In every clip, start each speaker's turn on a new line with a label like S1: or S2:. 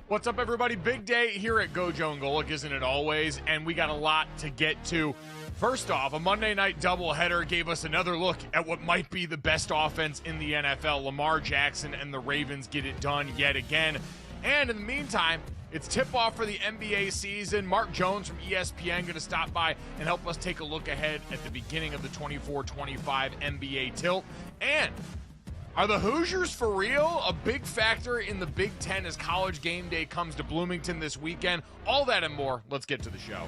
S1: What's up, everybody? Big day here at GoJo Golic, isn't it always? And we got a lot to get to. First off, a Monday night doubleheader gave us another look at what might be the best offense in the NFL. Lamar Jackson and the Ravens get it done yet again. And in the meantime, it's tip-off for the NBA season. Mark Jones from ESPN going to stop by and help us take a look ahead at the beginning of the 24-25 NBA tilt. And are the Hoosiers for real? A big factor in the Big Ten as College game day comes to Bloomington this weekend. All that and more. Let's get to the show.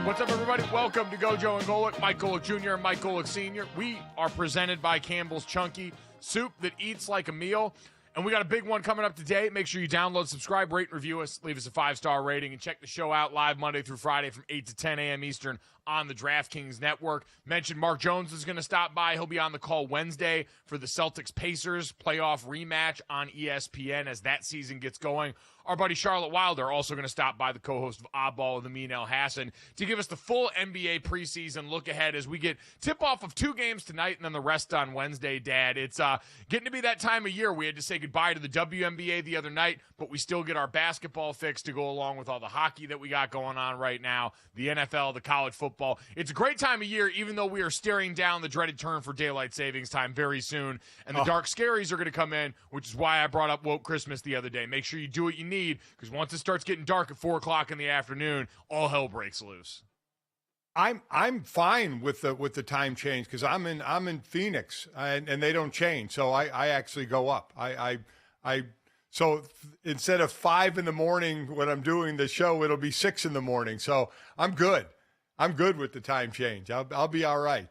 S1: What's up, everybody? Welcome to GoJo and Golic. Mike Golic Jr. and Mike Golic Sr. We are presented by Campbell's Chunky, soup that eats like a meal. And we got a big one coming up today. Make sure you download, subscribe, rate, and review us. Leave us a 5-star rating. And check the show out live Monday through Friday from 8 to 10 a.m. Eastern on the DraftKings Network. Mentioned Mark Jones is going to stop by. He'll be on the call Wednesday for the Celtics-Pacers playoff rematch on ESPN as that season gets going. Our buddy Charlotte Wilder also going to stop by, the co-host of Oddball with Amin El Hassan, to give us the full NBA preseason look ahead as we get tip-off of 2 games tonight and then the rest on Wednesday, Dad. It's getting to be that time of year. We had to say goodbye to the WNBA the other night, but we still get our basketball fix to go along with all the hockey that we got going on right now, the NFL, the college football. It's a great time of year, even though we are staring down the dreaded turn for daylight savings time very soon, and the dark scaries are going to come in, which is why I brought up Woke Christmas the other day. Make sure you do what you need, because once it starts getting dark at 4 o'clock in the afternoon, all hell breaks loose.
S2: I'm fine with the time change because I'm in Phoenix and they don't change, so I actually go up. So instead of 5 in the morning when I'm doing the show, it'll be 6 in the morning. So I'm good. I'm good with the time change. I'll be all right.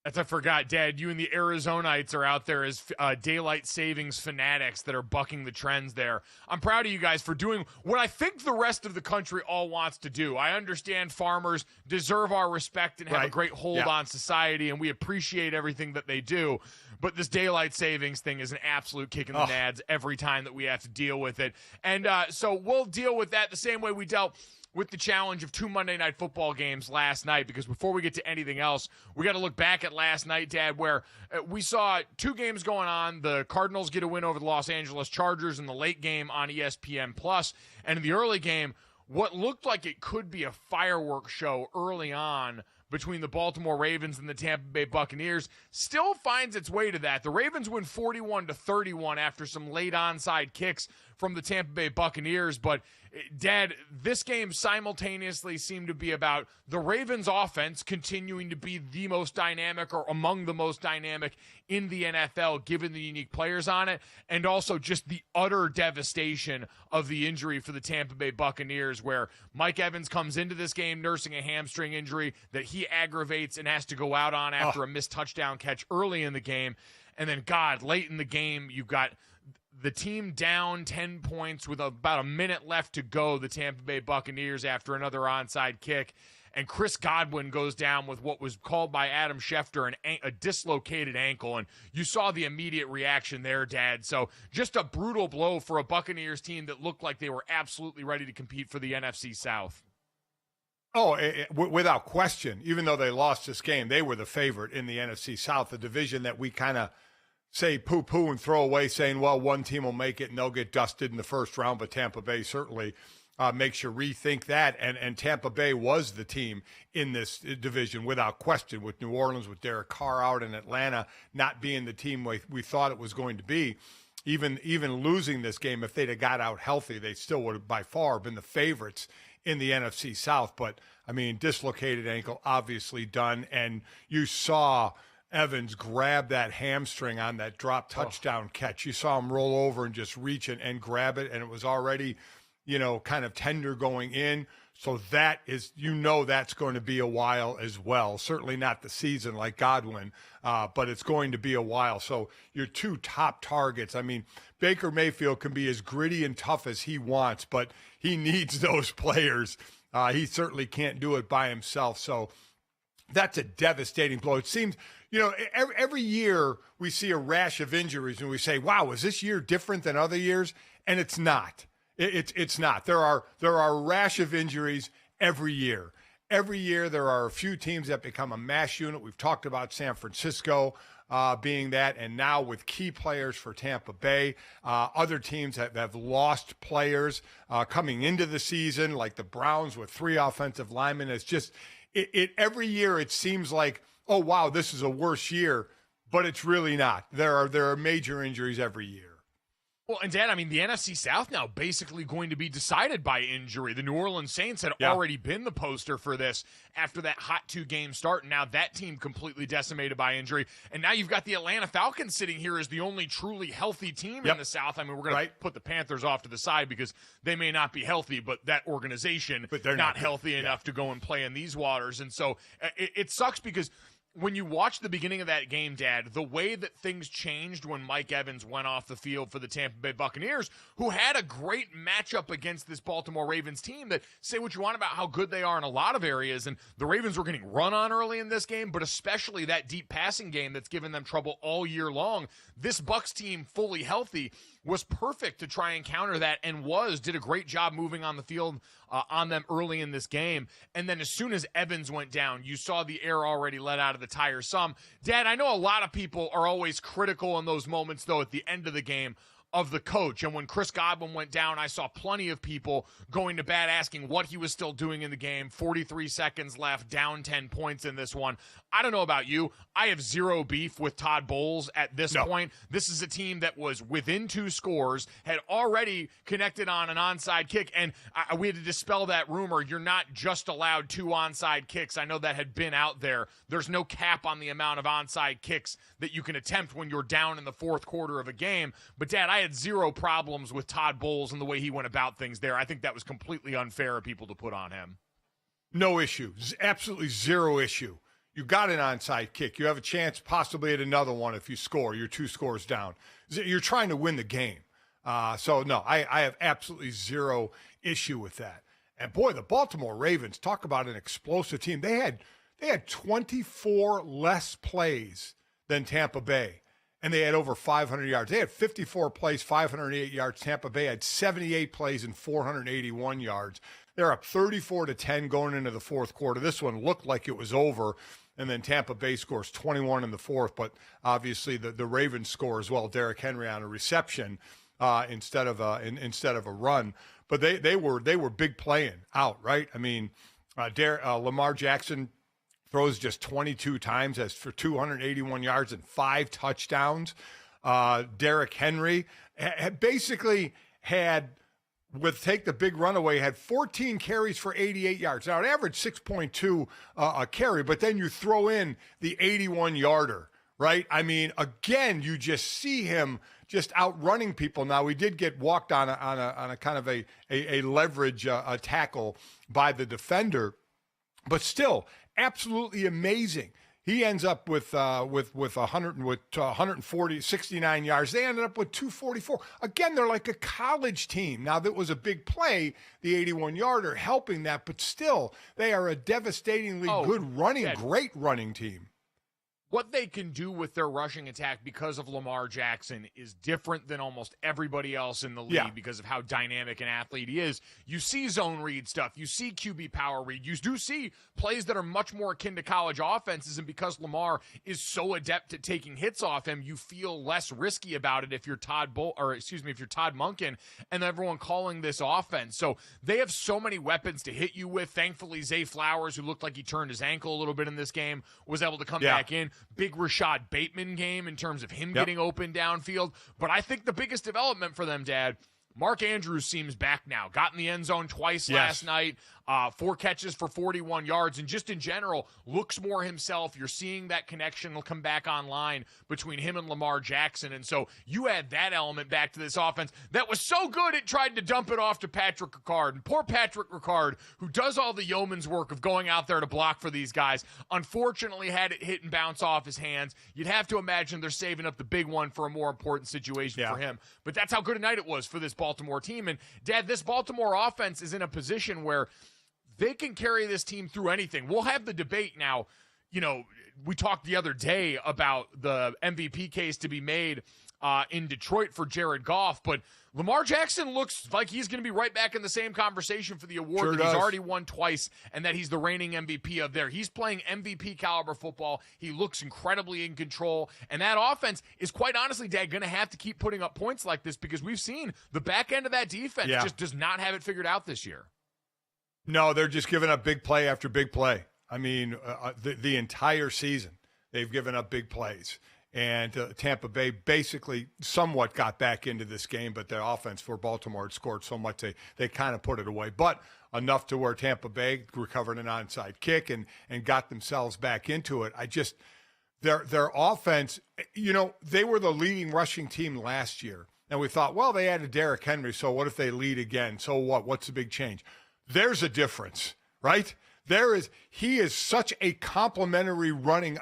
S1: As I forgot, Dad, you and the Arizonites are out there as daylight savings fanatics that are bucking the trends there. I'm proud of you guys for doing what I think the rest of the country all wants to do. I understand farmers deserve our respect and have a great hold on society, and we appreciate everything that they do. But this daylight savings thing is an absolute kick in the nads every time that we have to deal with it. And so we'll deal with that the same way we dealt with the challenge of 2 Monday Night Football games last night, because before we get to anything else, we got to look back at last night, Dad, where we saw 2 games going on. The Cardinals get a win over the Los Angeles Chargers in the late game on ESPN+, and in the early game, what looked like it could be a fireworks show early on between the Baltimore Ravens and the Tampa Bay Buccaneers still finds its way to that. The Ravens win 41-31 after some late onside kicks from the Tampa Bay Buccaneers. But, Dad, this game simultaneously seemed to be about the Ravens offense continuing to be the most dynamic or among the most dynamic in the NFL, given the unique players on it, and also just the utter devastation of the injury for the Tampa Bay Buccaneers, where Mike Evans comes into this game nursing a hamstring injury that he aggravates and has to go out on after a missed touchdown catch early in the game. And then, God, late in the game, you've got the team down 10 points with about a minute left to go, the Tampa Bay Buccaneers, after another onside kick. And Chris Godwin goes down with what was called by Adam Schefter a dislocated ankle. And you saw the immediate reaction there, Dad. So just a brutal blow for a Buccaneers team that looked like they were absolutely ready to compete for the NFC South.
S2: Oh, without question. Even though they lost this game, they were the favorite in the NFC South, a division that we kind of say poo-poo and throw away, saying, well, one team will make it and they'll get dusted in the first round, but Tampa Bay certainly makes you rethink that. And Tampa Bay was the team in this division without question, with New Orleans, with Derek Carr out, and Atlanta not being the team we thought it was going to be. Even losing this game, if they'd have got out healthy, they still would have by far been the favorites in the NFC South. But, I mean, dislocated ankle, obviously done. And you saw Evans grab that hamstring on that drop touchdown catch. You saw him roll over and just reach it and grab it, and it was already, kind of tender going in. So that is, that's going to be a while as well. Certainly not the season like Godwin, but it's going to be a while. So your 2 top targets, I mean, Baker Mayfield can be as gritty and tough as he wants, but he needs those players. He certainly can't do it by himself. So that's a devastating blow. It seems, every year we see a rash of injuries and we say, wow, is this year different than other years? And it's not. It's not. There are a rash of injuries every year. Every year there are a few teams that become a mass unit. We've talked about San Francisco being that, and now with key players for Tampa Bay. Other teams have lost players coming into the season, like the Browns with 3 offensive linemen. It's just every year it seems like, oh, wow, this is a worse year, but it's really not. There are major injuries every year.
S1: Well, and Dad, I mean, the NFC South now basically going to be decided by injury. The New Orleans Saints had already been the poster for this after that hot 2-game start, and now that team completely decimated by injury. And now you've got the Atlanta Falcons sitting here as the only truly healthy team in the South. I mean, we're going to put the Panthers off to the side because they may not be healthy, but that organization, they're not healthy enough to go and play in these waters. And so it sucks because when you watch the beginning of that game, Dad, the way that things changed when Mike Evans went off the field for the Tampa Bay Buccaneers, who had a great matchup against this Baltimore Ravens team that, say what you want about how good they are in a lot of areas, and the Ravens were getting run on early in this game, but especially that deep passing game that's given them trouble all year long. This Bucs team, fully healthy, was perfect to try and counter that, and did a great job moving on the field on them early in this game. And then as soon as Evans went down, you saw the air already let out of the tire some. Dad, I know a lot of people are always critical in those moments, though, at the end of the game, of the coach. And when Chris Godwin went down, I saw plenty of people going to bat asking what he was still doing in the game. 43 seconds left, down 10 points in this one. I don't know about you. I have zero beef with Todd Bowles at this point. This is a team that was within 2 scores, had already connected on an onside kick, and we had to dispel that rumor. You're not just allowed 2 onside kicks. I know that had been out there. There's no cap on the amount of onside kicks that you can attempt when you're down in the 4th quarter of a game. But, Dad, I had zero problems with Todd Bowles and the way he went about things there. I think that was completely unfair of people to put on him.
S2: No issue. Absolutely zero issue. You got an onside kick. You have a chance possibly at another one if you score. You're 2 scores down. You're trying to win the game. So, no, I have absolutely zero issue with that. And, boy, the Baltimore Ravens, talk about an explosive team. They had 24 less plays than Tampa Bay, and they had over 500 yards. They had 54 plays, 508 yards. Tampa Bay had 78 plays and 481 yards. They're up 34-10 going into the fourth quarter. This one looked like it was over. And then Tampa Bay scores 21 in the fourth, but obviously the Ravens score as well. Derrick Henry on a reception instead of a run. But they were big playing out, right? I mean, Lamar Jackson throws just 22 times as for 281 yards and 5 touchdowns. Derrick Henry basically had, take the big runaway, had 14 carries for 88 yards. Now, it averaged 6.2 a carry, but then you throw in the 81-yarder, right? I mean, again, you just see him just outrunning people. Now, we did get walked on a kind of a leverage tackle by the defender, but absolutely amazing. He ends up with 169 yards. They ended up with 244. Again, they're like a college team. Now, that was a big play, the 81-yarder, helping that, but still, they are a devastatingly great running team.
S1: What they can do with their rushing attack because of Lamar Jackson is different than almost everybody else in the league because of how dynamic an athlete he is. You see zone read stuff. You see QB power read. You do see plays that are much more akin to college offenses, and because Lamar is so adept at taking hits off him, you feel less risky about it if you're Todd Monken and everyone calling this offense. So they have so many weapons to hit you with. Thankfully, Zay Flowers, who looked like he turned his ankle a little bit in this game, was able to come back in. Big Rashad Bateman game in terms of him getting open downfield. But I think the biggest development for them, Dad, Mark Andrews seems back now. Got in the end zone twice last night. 4 catches for 41 yards, and just in general, looks more himself. You're seeing that connection will come back online between him and Lamar Jackson, and so you add that element back to this offense that was so good it tried to dump it off to Patrick Ricard. And poor Patrick Ricard, who does all the yeoman's work of going out there to block for these guys, unfortunately had it hit and bounce off his hands. You'd have to imagine they're saving up the big one for a more important situation for him. But that's how good a night it was for this Baltimore team. And, Dad, this Baltimore offense is in a position where they can carry this team through anything. We'll have the debate now. You know, we talked the other day about the MVP case to be made in Detroit for Jared Goff, but Lamar Jackson looks like he's going to be right back in the same conversation for the award that he's already won twice and that he's the reigning MVP of there. He's playing MVP caliber football. He looks incredibly in control, and that offense is quite honestly, Dad, going to have to keep putting up points like this because we've seen the back end of that defense just does not have it figured out this year.
S2: No, they're just giving up big play after big play. I mean, the entire season, they've given up big plays. And Tampa Bay basically somewhat got back into this game, but their offense for Baltimore had scored so much they kind of put it away. But enough to where Tampa Bay recovered an onside kick and got themselves back into it. Their offense, you know, they were the leading rushing team last year. And we thought, well, they added Derrick Henry, so what if they lead again? So what? What's the big change? There's a difference, right? He is such a complimentary running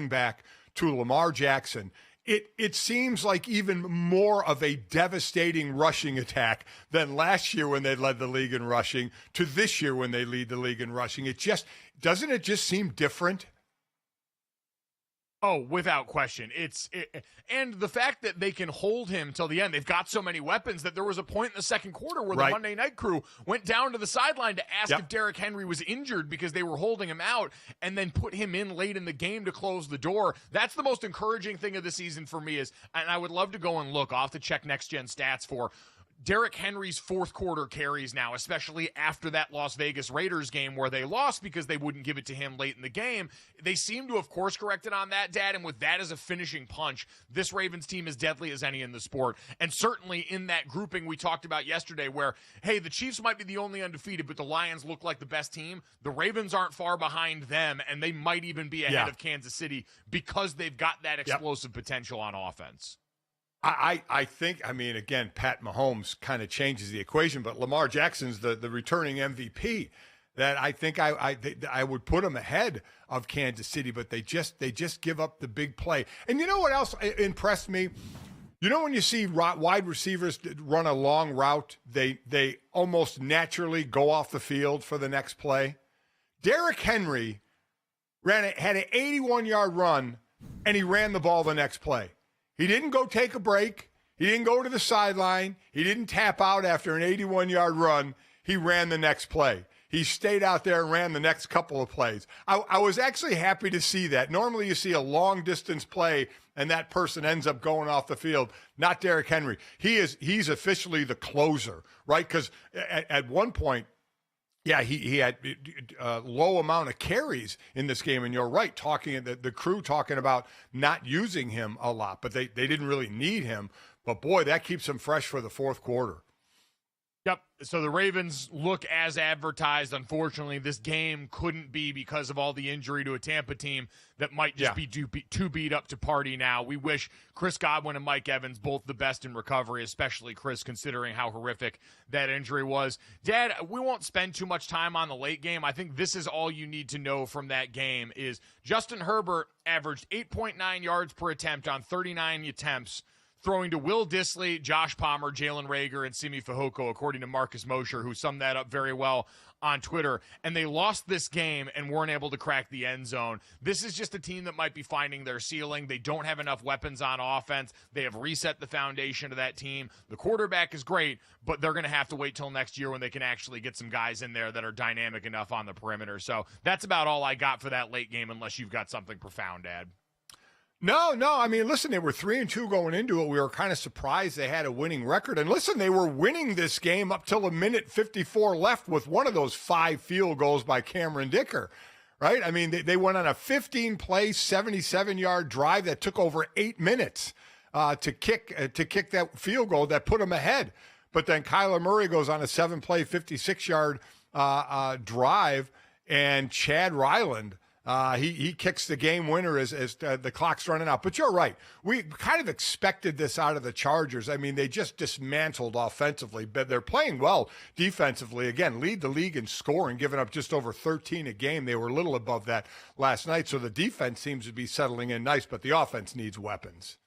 S2: back to Lamar Jackson. It seems like even more of a devastating rushing attack than last year when they led the league in rushing to this year when they lead the league in rushing. Doesn't it just seem different?
S1: Oh, without question. And the fact that they can hold him till the end, they've got so many weapons that there was a point in the second quarter where the Monday Night Crew went down to the sideline to ask if Derrick Henry was injured because they were holding him out and then put him in late in the game to close the door. That's the most encouraging thing of the season for me and I would love to go and look. I'll have to check Next Gen Stats for Derrick Henry's fourth quarter carries now, especially after that Las Vegas Raiders game where they lost because they wouldn't give it to him late in the game. They seem to have course corrected on that, Dad, and with that as a finishing punch, this Ravens team is deadly as any in the sport. And certainly in that grouping we talked about yesterday where, hey, the Chiefs might be the only undefeated, but the Lions look like the best team. The Ravens aren't far behind them, and they might even be ahead of Kansas City because they've got that explosive potential on offense.
S2: I think, I mean, again, Pat Mahomes kind of changes the equation, but Lamar Jackson's the returning MVP that I think I would put him ahead of Kansas City, but they just give up the big play. And you know what else impressed me? You know when you see wide receivers run a long route, they almost naturally go off the field for the next play? Derrick Henry had an 81-yard run, and he ran the ball the next play. He didn't go take a break. He didn't go to the sideline. He didn't tap out after an 81-yard run. he ran the next play. He stayed out there and ran the next couple of plays. I was actually happy to see that. Normally you see a long distance play and that person ends up going off the field. Not Derrick Henry. He's officially the closer, right? Because at one point, yeah, he had a low amount of carries in this game, and you're right, the crew talking about not using him a lot, but they didn't really need him. But boy, that keeps him fresh for the fourth quarter.
S1: Yep. So the Ravens look as advertised. Unfortunately, this game couldn't be because of all the injury to a Tampa team that might just be too beat up to party now. We wish Chris Godwin and Mike Evans both the best in recovery, especially Chris, considering how horrific that injury was. Dad, we won't spend too much time on the late game. I think this is all you need to know from that game is Justin Herbert averaged 8.9 yards per attempt on 39 attempts, throwing to Will Dissly, Josh Palmer, Jalen Reagor, and Simi Fehoko, according to Marcus Mosher, who summed that up very well on Twitter. And they lost this game and weren't able to crack the end zone. This is just a team that might be finding their ceiling. They don't have enough weapons on offense. They have reset the foundation of that team. The quarterback is great, but they're going to have to wait till next year when they can actually get some guys in there that are dynamic enough on the perimeter. So that's about all I got for that late game, unless you've got something profound, Dad.
S2: No. I mean, listen, they were 3-2 going into it. We were kind of surprised they had a winning record. And listen, they were winning this game up till a minute 54 left with one of those 5 field goals by Cameron Dicker, right? I mean, they went on a 15-play, 77-yard drive that took over 8 minutes to kick that field goal that put them ahead. But then Kyler Murray goes on a 7-play, 56-yard drive, and Chad Ryland, he kicks the game winner as the clock's running out. But you're right. We kind of expected this out of the Chargers. I mean, they just dismantled offensively, but they're playing well defensively. Again, lead the league in scoring, giving up just over 13 a game. They were a little above that last night. So the defense seems to be settling in nice, but the offense needs weapons.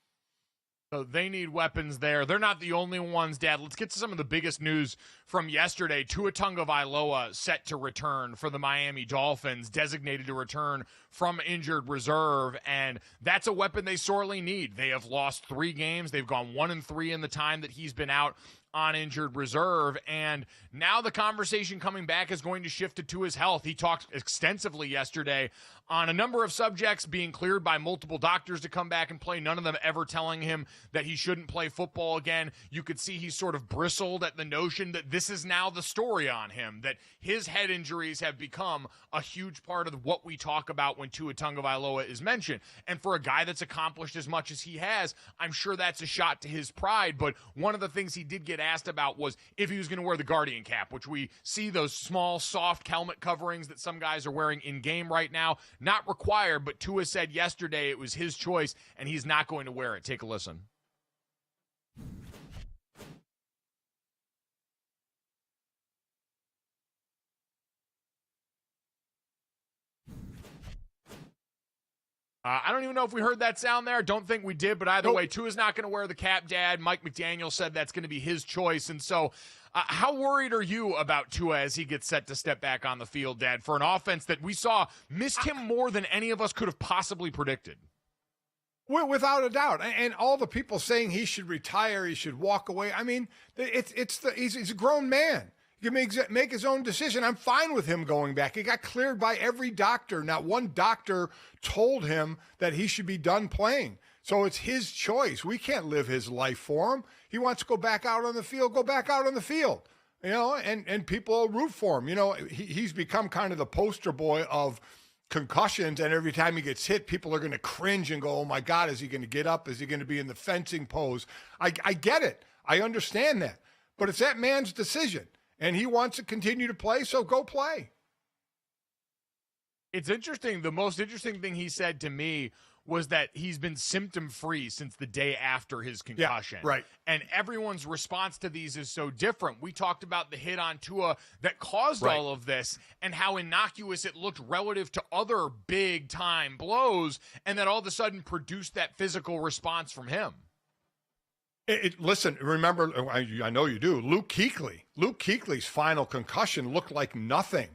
S1: So they need weapons there. They're not the only ones, Dad. Let's get to some of the biggest news from yesterday. Tua Tagovailoa set to return for the Miami Dolphins, designated to return from injured reserve, and that's a weapon they sorely need. They have lost 3 games. They've gone 1-3 in the time that he's been out on injured reserve, and now the conversation coming back is going to shift to his health. He talked extensively yesterday on a number of subjects, being cleared by multiple doctors to come back and play, none of them ever telling him that he shouldn't play football again. You could see he sort of bristled at the notion that this is now the story on him, that his head injuries have become a huge part of what we talk about when Tua Tagovailoa is mentioned. And for a guy that's accomplished as much as he has, I'm sure that's a shot to his pride. But one of the things he did get asked about was if he was going to wear the Guardian cap, which we see those small, soft helmet coverings that some guys are wearing in game right now. Not required, but Tua said yesterday it was his choice, and he's not going to wear it. Take a listen. I don't even know if we heard that sound there. Don't think we did, but either way, Tua's not going to wear the cap, Dad. Mike McDaniel said that's going to be his choice. And so how worried are you about Tua as he gets set to step back on the field, Dad, for an offense that we saw missed him more than any of us could have possibly predicted?
S2: Without a doubt. And all the people saying he should retire, he should walk away. I mean, he's a grown man. He can make his own decision. I'm fine with him going back. He got cleared by every doctor. Not one doctor told him that he should be done playing. So it's his choice. We can't live his life for him. He wants to go back out on the field, go back out on the field. You know, and people will root for him. You know, he's become kind of the poster boy of concussions, and every time he gets hit, people are going to cringe and go, oh my God, is he going to get up? Is he going to be in the fencing pose? I get it. I understand that. But it's that man's decision. And he wants to continue to play, so go play.
S1: It's interesting. The most interesting thing he said to me was that he's been symptom-free since the day after his concussion.
S2: Yeah, right.
S1: And everyone's response to these is so different. We talked about the hit on Tua that caused all of this and how innocuous it looked relative to other big-time blows, and that all of a sudden produced that physical response from him.
S2: Listen, remember, I know you do, Luke Kuechly's final concussion looked like nothing,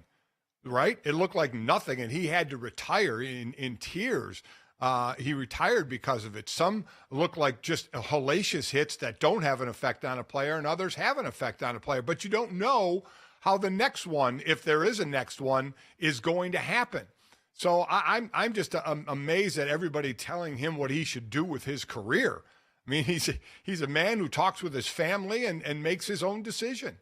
S2: right? It looked like nothing, and he had to retire in tears. He retired because of it. Some look like just hellacious hits that don't have an effect on a player, and others have an effect on a player. But you don't know how the next one, if there is a next one, is going to happen. So I'm just amazed at everybody telling him what he should do with his career. I mean, he's a man who talks with his family and makes his own decision.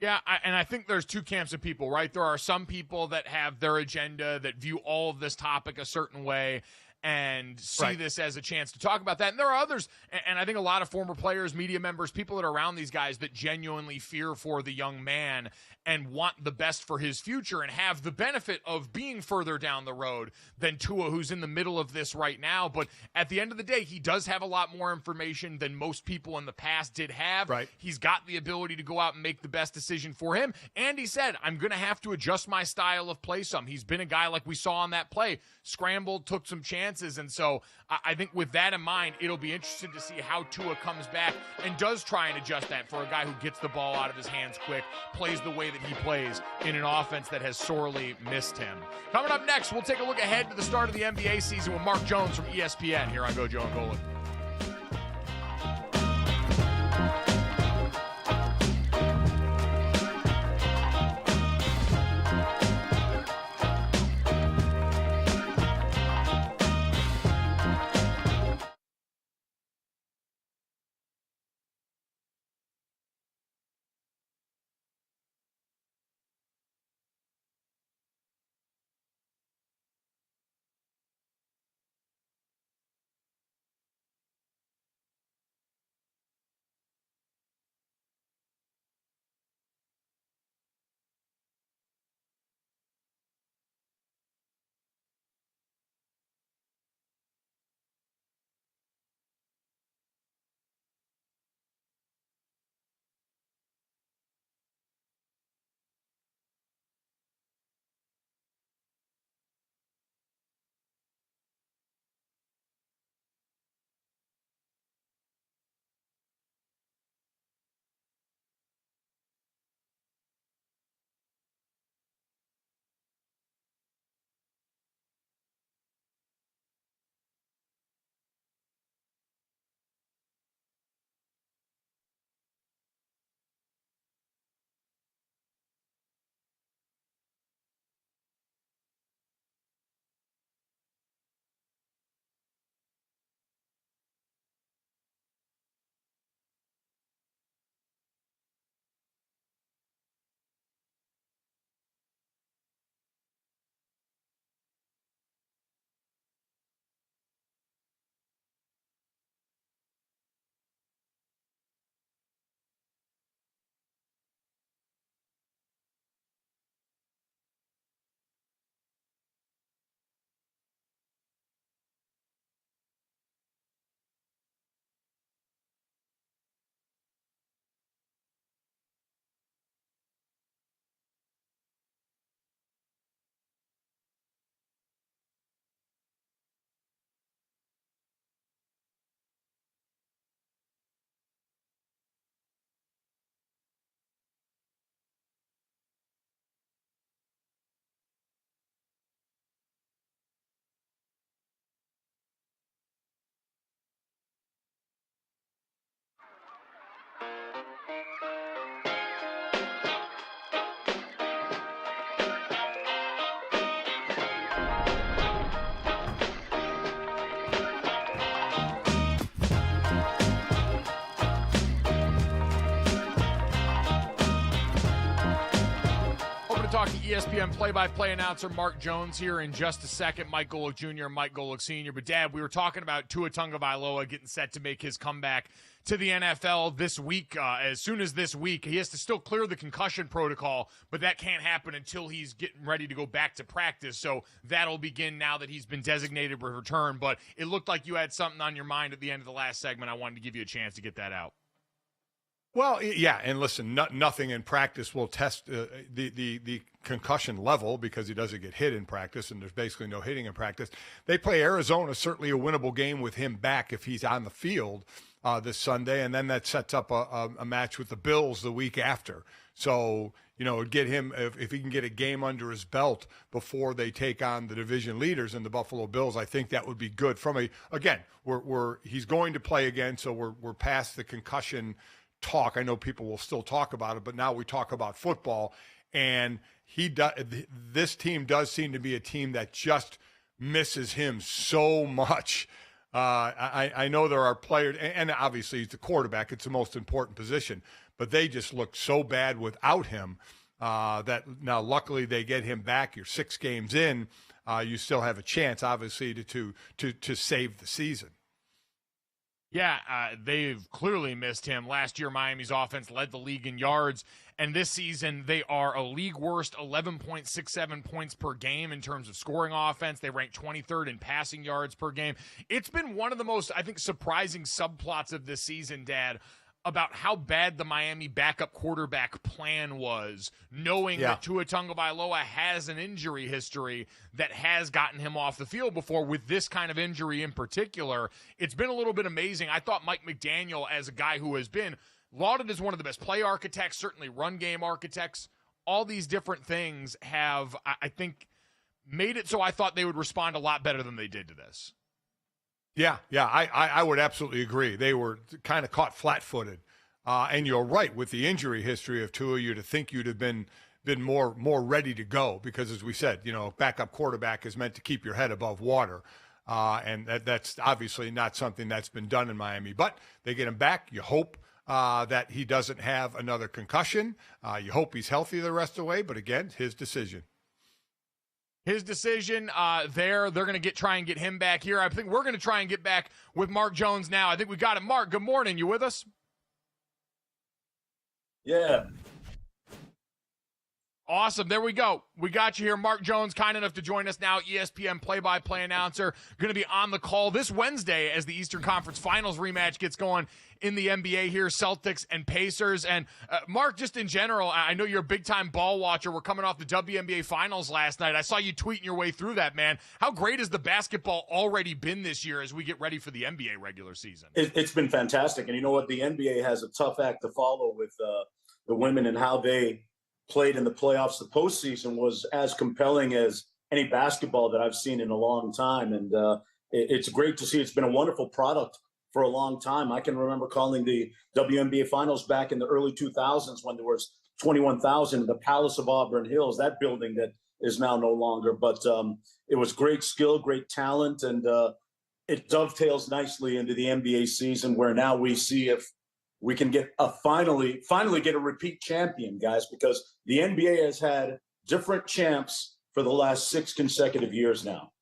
S1: Yeah, and I think there's two camps of people, right? There are some people that have their agenda, that view all of this topic a certain way and see this as a chance to talk about that. And there are others, and I think a lot of former players, media members, people that are around these guys that genuinely fear for the young man and want the best for his future and have the benefit of being further down the road than Tua, who's in the middle of this right now. But at the end of the day, he does have a lot more information than most people in the past did have.
S2: Right.
S1: He's got the ability to go out and make the best decision for him. And he said, I'm going to have to adjust my style of play some. He's been a guy like we saw on that play, scrambled, took some chances. And so I think with that in mind, it'll be interesting to see how Tua comes back and does try and adjust that for a guy who gets the ball out of his hands quick, plays the way that he plays in an offense that has sorely missed him. Coming up next, we'll take a look ahead to the start of the NBA season with Mark Jones from ESPN here on GoJo and Golic. Talk to ESPN play-by-play announcer Mark Jones here in just a second. Mike Golic Jr. and Mike Golic Sr. But, Dad, we were talking about Tua Tagovailoa getting set to make his comeback to the NFL this week. As soon as this week, he has to still clear the concussion protocol, but that can't happen until he's getting ready to go back to practice. So that'll begin now that he's been designated for return. But it looked like you had something on your mind at the end of the last segment. I wanted to give you a chance to get that out.
S2: Well, yeah, and listen, nothing in practice will test the concussion level because he doesn't get hit in practice, and there's basically no hitting in practice. They play Arizona, certainly a winnable game with him back if he's on the field this Sunday, and then that sets up a match with the Bills the week after. So, get him, if he can get a game under his belt before they take on the division leaders and the Buffalo Bills, I think that would be good. He's going to play again, so we're past the concussion talk. I know people will still talk about it, but now we talk about football. And this team does seem to be a team that just misses him so much. I know there are players, and obviously he's the quarterback. It's the most important position. But they just look so bad without him that now luckily they get him back. You're 6 games in. You still have a chance, obviously, to save the season.
S1: Yeah, they've clearly missed him. Last year, Miami's offense led the league in yards, and this season they are a league worst 11.67 points per game in terms of scoring offense. They rank 23rd in passing yards per game. It's been one of the most, I think, surprising subplots of this season, Dad, about how bad the Miami backup quarterback plan was, knowing that Tua Tagovailoa has an injury history that has gotten him off the field before with this kind of injury in particular. It's been a little bit amazing. I thought Mike McDaniel, as a guy who has been lauded as one of the best play architects, certainly run game architects, all these different things have, I think, made it so I thought they would respond a lot better than they did to this.
S2: Yeah, I would absolutely agree. They were kind of caught flat-footed, and you're right with the injury history of Tua. You'd think you'd have been more ready to go because, as we said, backup quarterback is meant to keep your head above water, and that's obviously not something that's been done in Miami. But they get him back. You hope that he doesn't have another concussion. You hope he's healthy the rest of the way. But again, his decision.
S1: His decision there. They're going to try and get him back here. I think we're going to try and get back with Mark Jones now. I think we got him. Mark, good morning. You with us?
S3: Yeah.
S1: Awesome. There we go. We got you here. Mark Jones, kind enough to join us now, ESPN play-by-play announcer, going to be on the call this Wednesday as the Eastern Conference Finals rematch gets going in the NBA here, Celtics and Pacers. And Mark, just in general, I know you're a big-time ball watcher. We're coming off the WNBA Finals last night. I saw you tweeting your way through that, man. How great has the basketball already been this year as we get ready for the NBA regular season?
S3: It's been fantastic. And you know what? The NBA has a tough act to follow with the women and how they played in the playoffs. The postseason was as compelling as any basketball that I've seen in a long time. And it's great to see. It's been a wonderful product for a long time. I can remember calling the WNBA Finals back in the early 2000s when there was 21,000 in the Palace of Auburn Hills, that building that is now no longer. But it was great skill, great talent, and it dovetails nicely into the NBA season where now we see if we can get finally get a repeat champion, guys, because the NBA has had different champs for the last 6 consecutive years now.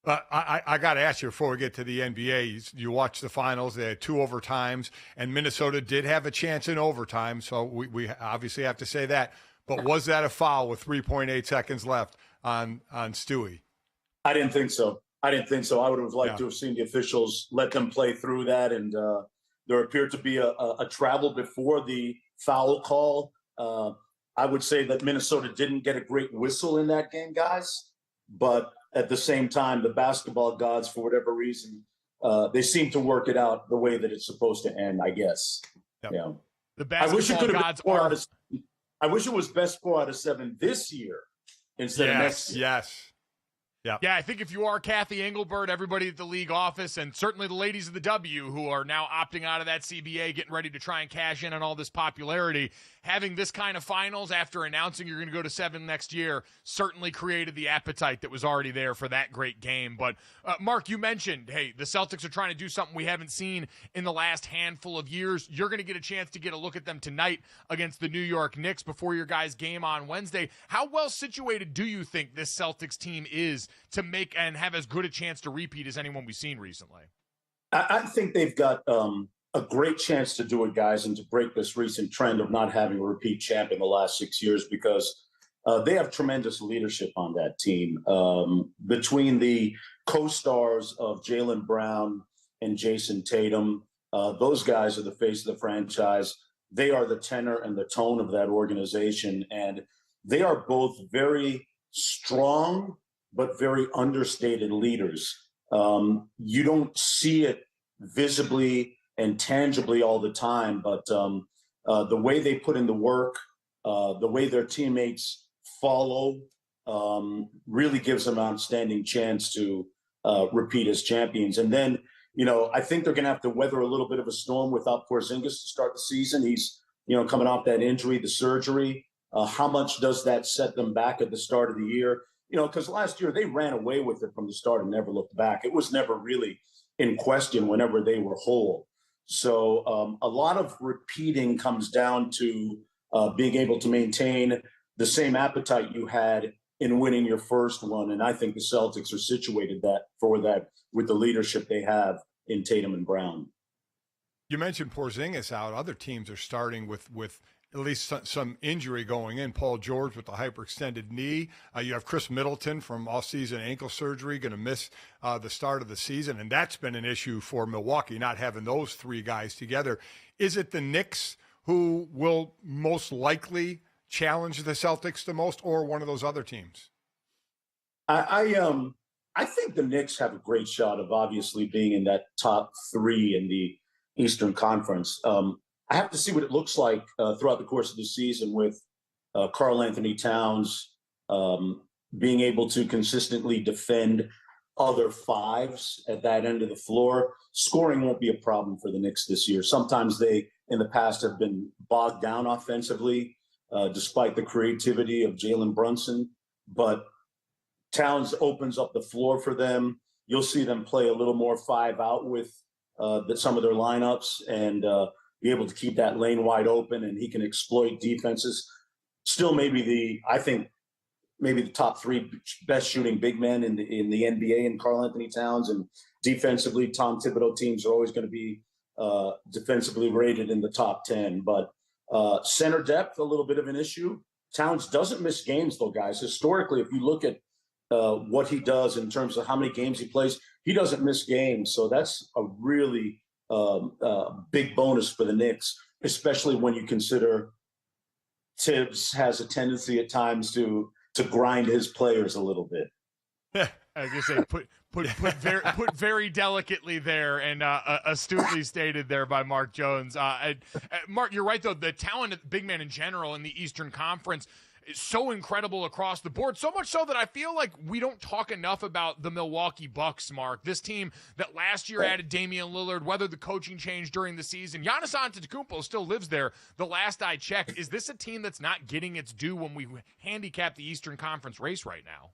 S2: I got to ask you before we get to the NBA, you watched the finals. They had 2 overtimes, and Minnesota did have a chance in overtime, so we obviously have to say that. But was that a foul with 3.8 seconds left on Stewie?
S3: I didn't think so. I would have liked to have seen the officials let them play through that, and there appeared to be a travel before the foul call. I would say that Minnesota didn't get a great whistle in that game, guys. But at the same time, the basketball gods, for whatever reason, they seem to work it out the way that it's supposed to end, I guess.
S2: Yep.
S3: Yeah.
S1: The basketball gods are.
S3: I wish it was best 4 out of 7 this year instead of next year.
S2: Yes.
S1: Yeah, I think if you are Kathy Engelbert, everybody at the league office, and certainly the ladies of the W who are now opting out of that CBA, getting ready to try and cash in on all this popularity, having this kind of finals after announcing you're going to go to 7 next year certainly created the appetite that was already there for that great game. But, Mark, you mentioned, hey, the Celtics are trying to do something we haven't seen in the last handful of years. You're going to get a chance to get a look at them tonight against the New York Knicks before your guys' game on Wednesday. How well situated do you think this Celtics team is to make and have as good a chance to repeat as anyone we've seen recently?
S3: I think they've got a great chance to do it, guys, and to break this recent trend of not having a repeat champ in the last 6 years, because they have tremendous leadership on that team. Between the co-stars of Jaylen Brown and Jason Tatum, those guys are the face of the franchise. They are the tenor and the tone of that organization, and they are both very strong but very understated leaders. You don't see it visibly and tangibly all the time, but the way they put in the work, the way their teammates follow, really gives them an outstanding chance to repeat as champions. And then, I think they're going to have to weather a little bit of a storm without Porzingis to start the season. He's, coming off that injury, the surgery. How much does that set them back at the start of the year? Because last year they ran away with it from the start and never looked back. It was never really in question whenever they were whole. So a lot of repeating comes down to being able to maintain the same appetite you had in winning your first one. And I think the Celtics are situated for that with the leadership they have in Tatum and Brown.
S2: You mentioned Porzingis out. Other teams are starting with at least some injury going in. Paul George with the hyperextended knee. You have Chris Middleton from off-season ankle surgery going to miss the start of the season, and that's been an issue for Milwaukee, not having those three guys together. Is it the Knicks who will most likely challenge the Celtics the most, or one of those other teams?
S3: I think the Knicks have a great shot of obviously being in that top three in the Eastern Conference. I have to see what it looks like throughout the course of the season with Karl Anthony Towns being able to consistently defend other fives at that end of the floor. Scoring won't be a problem for the Knicks this year. Sometimes they, in the past, have been bogged down offensively, despite the creativity of Jalen Brunson. But Towns opens up the floor for them. You'll see them play a little more five out with some of their lineups and be able to keep that lane wide open, and he can exploit defenses. Still, I think maybe the top three best shooting big men in the NBA in Karl Anthony Towns, and defensively, Tom Thibodeau teams are always going to be defensively rated in the top 10. But center depth, a little bit of an issue. Towns doesn't miss games, though, guys. Historically, if you look at what he does in terms of how many games he plays, he doesn't miss games. So that's a really big bonus for the Knicks, especially when you consider Tibbs has a tendency at times to grind his players a little bit.
S1: I guess they put very delicately there, and astutely stated there by Mark Jones. Mark, you're right though. The talent of big men in general in the Eastern Conference is so incredible across the board, so much so that I feel like we don't talk enough about the Milwaukee Bucks, Mark. This team that last year added Damian Lillard, whether the coaching changed during the season. Giannis Antetokounmpo still lives there, the last I checked. Is this a team that's not getting its due when we handicap the Eastern Conference race right now?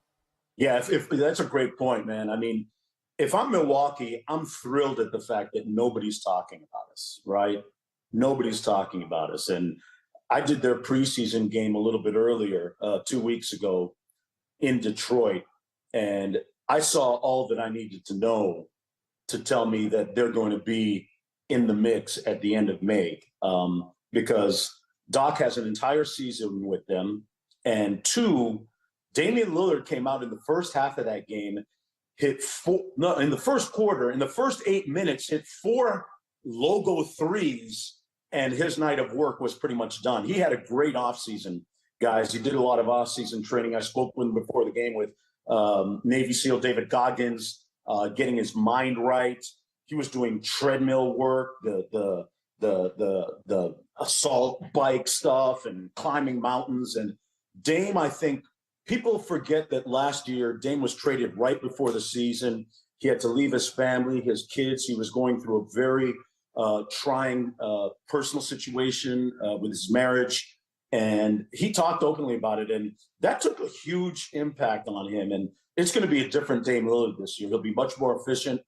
S3: Yeah, if that's a great point, man. I mean, if I'm Milwaukee, I'm thrilled at the fact that nobody's talking about us, right? Nobody's talking about us. And I did their preseason game a little bit earlier, 2 weeks ago in Detroit, and I saw all that I needed to know to tell me that they're going to be in the mix at the end of May, because Doc has an entire season with them. And two, Damian Lillard came out in the first half of that game, in the first quarter, in the first 8 minutes, hit 4 logo threes, and his night of work was pretty much done. He had a great offseason, guys. He did a lot of offseason training. I spoke with him before the game with Navy SEAL David Goggins, getting his mind right. He was doing treadmill work, the assault bike stuff, and climbing mountains. And Dame, I think people forget that last year Dame was traded right before the season. He had to leave his family, his kids. He was going through a very trying personal situation with his marriage. And he talked openly about it. And that took a huge impact on him. And it's going to be a different Dame Lillard this year. He'll be much more efficient.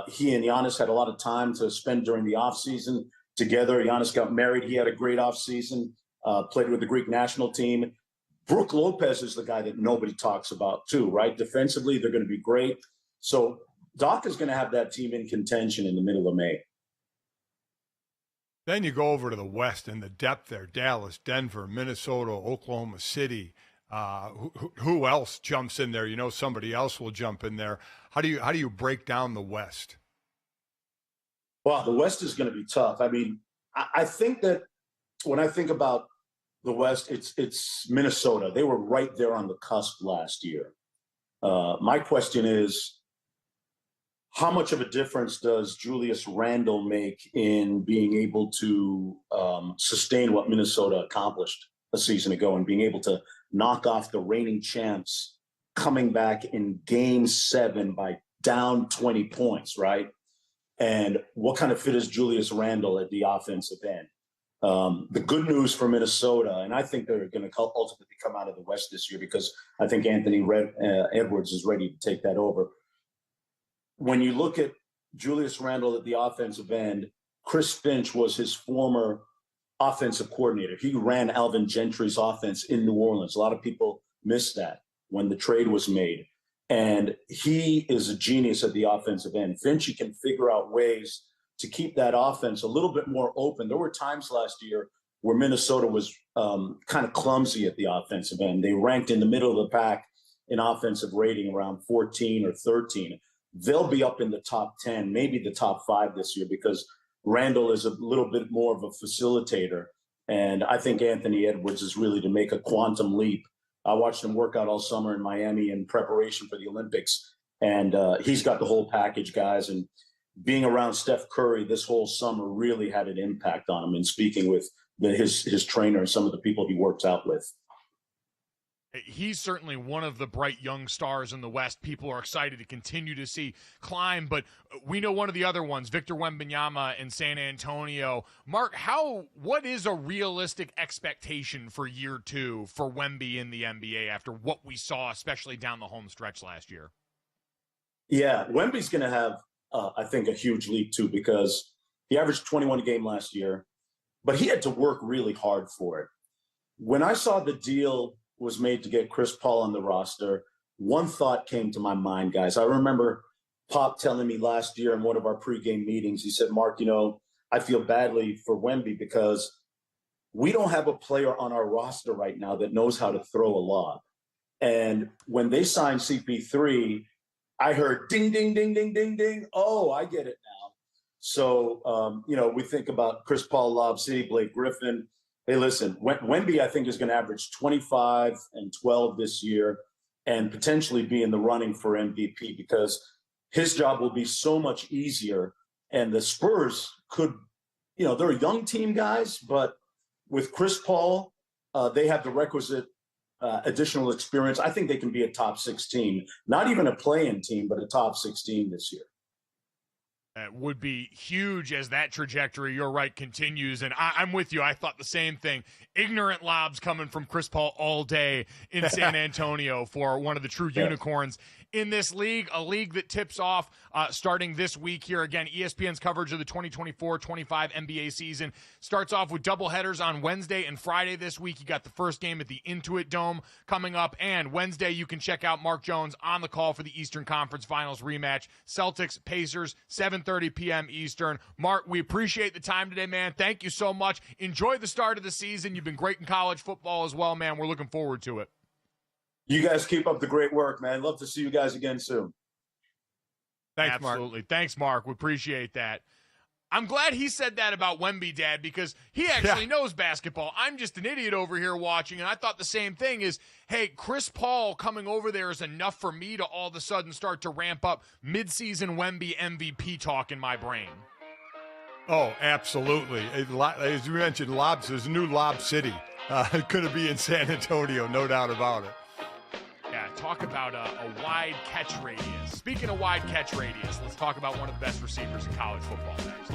S3: He and Giannis had a lot of time to spend during the offseason together. Giannis got married. He had a great offseason, played with the Greek national team. Brook Lopez is the guy that nobody talks about too, right? Defensively, they're going to be great. So Doc is going to have that team in contention in the middle of May.
S2: Then you go over to the West and the depth there: Dallas, Denver, Minnesota, Oklahoma City. Who else jumps in there? Somebody else will jump in there. How do you break down the West?
S3: Well, the West is going to be tough. I mean, I think that when I think about the West, it's Minnesota. They were right there on the cusp last year. My question is, how much of a difference does Julius Randle make in being able to sustain what Minnesota accomplished a season ago and being able to knock off the reigning champs, coming back in Game 7 by down 20 points, right? And what kind of fit is Julius Randle at the offensive end? The good news for Minnesota, and I think they're going to ultimately come out of the West this year because I think Anthony Edwards is ready to take that over. When you look at Julius Randle at the offensive end, Chris Finch was his former offensive coordinator. He ran Alvin Gentry's offense in New Orleans. A lot of people missed that when the trade was made. And he is a genius at the offensive end. Finch can figure out ways to keep that offense a little bit more open. There were times last year where Minnesota was kind of clumsy at the offensive end. They ranked in the middle of the pack in offensive rating around 14 or 13. They'll be up in the top 10, maybe the top 5 this year because Randall is a little bit more of a facilitator. And I think Anthony Edwards is really to make a quantum leap. I watched him work out all summer in Miami in preparation for the Olympics. And he's got the whole package, guys. And being around Steph Curry this whole summer really had an impact on him. And speaking with his trainer and some of the people he works out with.
S1: He's certainly one of the bright young stars in the West. People are excited to continue to see climb, but we know one of the other ones, Victor Wembanyama in San Antonio. Mark, what is a realistic expectation for year 2 for Wemby in the NBA after what we saw, especially down the home stretch last year?
S3: Yeah, Wemby's going to have, I think, a huge leap too because he averaged 21 a game last year, but he had to work really hard for it. When I saw the deal was made to get Chris Paul on the roster, one thought came to my mind, guys. I remember Pop telling me last year in one of our pregame meetings, he said, Mark, I feel badly for Wemby because we don't have a player on our roster right now that knows how to throw a lob. And when they signed CP3, I heard ding, ding, ding, ding, ding, ding. Oh, I get it now. So, we think about Chris Paul, Lob City, Blake Griffin. Hey, listen, Wemby, I think, is going to average 25 and 12 this year and potentially be in the running for MVP because his job will be so much easier. And the Spurs could, they're a young team, guys, but with Chris Paul, they have the requisite additional experience. I think they can be a top 6 team, not even a play-in team, but a top 16 this year.
S1: Would be huge as that trajectory, you're right, continues. And I'm with you. I thought the same thing. Ignorant lobs coming from Chris Paul all day in San Antonio for one of the true unicorns in this league, a league that tips off starting this week here. Again, ESPN's coverage of the 2024-25 NBA season starts off with doubleheaders on Wednesday and Friday this week. You got the first game at the Intuit Dome coming up, and Wednesday you can check out Mark Jones on the call for the Eastern Conference Finals rematch. Celtics, Pacers, 7:30 p.m. Eastern. Mark, we appreciate the time today, man. Thank you so much. Enjoy the start of the season. You've been great in college football as well, man. We're looking forward to it.
S3: You guys keep up the great work, man. Love to see you guys again soon.
S2: Thanks, Mark.
S1: Absolutely. Thanks, Mark. We appreciate that. I'm glad he said that about Wemby, Dad, because he actually knows basketball. I'm just an idiot over here watching, and I thought the same thing is, hey, Chris Paul coming over there is enough for me to all of a sudden start to ramp up midseason Wemby MVP talk in my brain.
S2: Oh, absolutely. As you mentioned, there's a new Lob City. Going to be in San Antonio, no doubt about it.
S1: Yeah, talk about a wide catch radius. Speaking of wide catch radius, let's talk about one of the best receivers in college football next.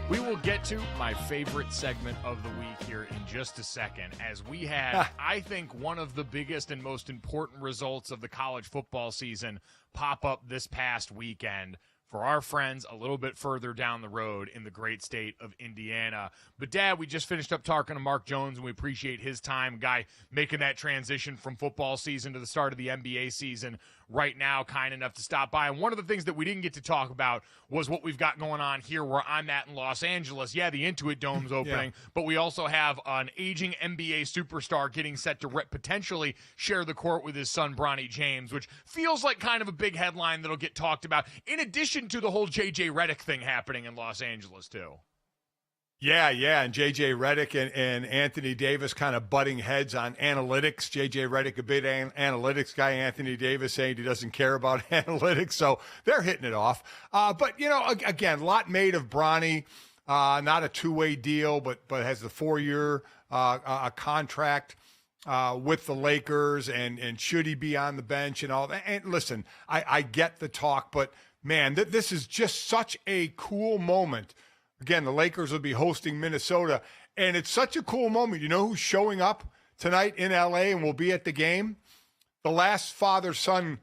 S1: We will get to my favorite segment of the week here in just a second, as we had, I think, one of the biggest and most important results of the college football season pop up this past weekend for our friends a little bit further down the road in the great state of Indiana. But, Dad, we just finished up talking to Mark Jones, and we appreciate his time, guy making that transition from football season to the start of the NBA season right now, kind enough to stop by. And one of the things that we didn't get to talk about was what we've got going on here where I'm at in Los Angeles. Yeah, the Intuit Dome's opening, but we also have an aging NBA superstar getting set to potentially share the court with his son, Bronny James, which feels like kind of a big headline that'll get talked about, in addition to the whole J.J. Redick thing happening in Los Angeles, too.
S2: Yeah, and J.J. Redick and Anthony Davis kind of butting heads on analytics. J.J. Redick, a big analytics guy, Anthony Davis saying he doesn't care about analytics, so they're hitting it off. But, you know, again, a lot made of Bronny, not a two-way deal, but has the 4-year contract with the Lakers, and should he be on the bench and all that. And listen, I get the talk, but, man, this is just such a cool moment. Again, the Lakers will be hosting Minnesota, and it's such a cool moment. You know who's showing up tonight in L.A. and will be at the game? The last father-son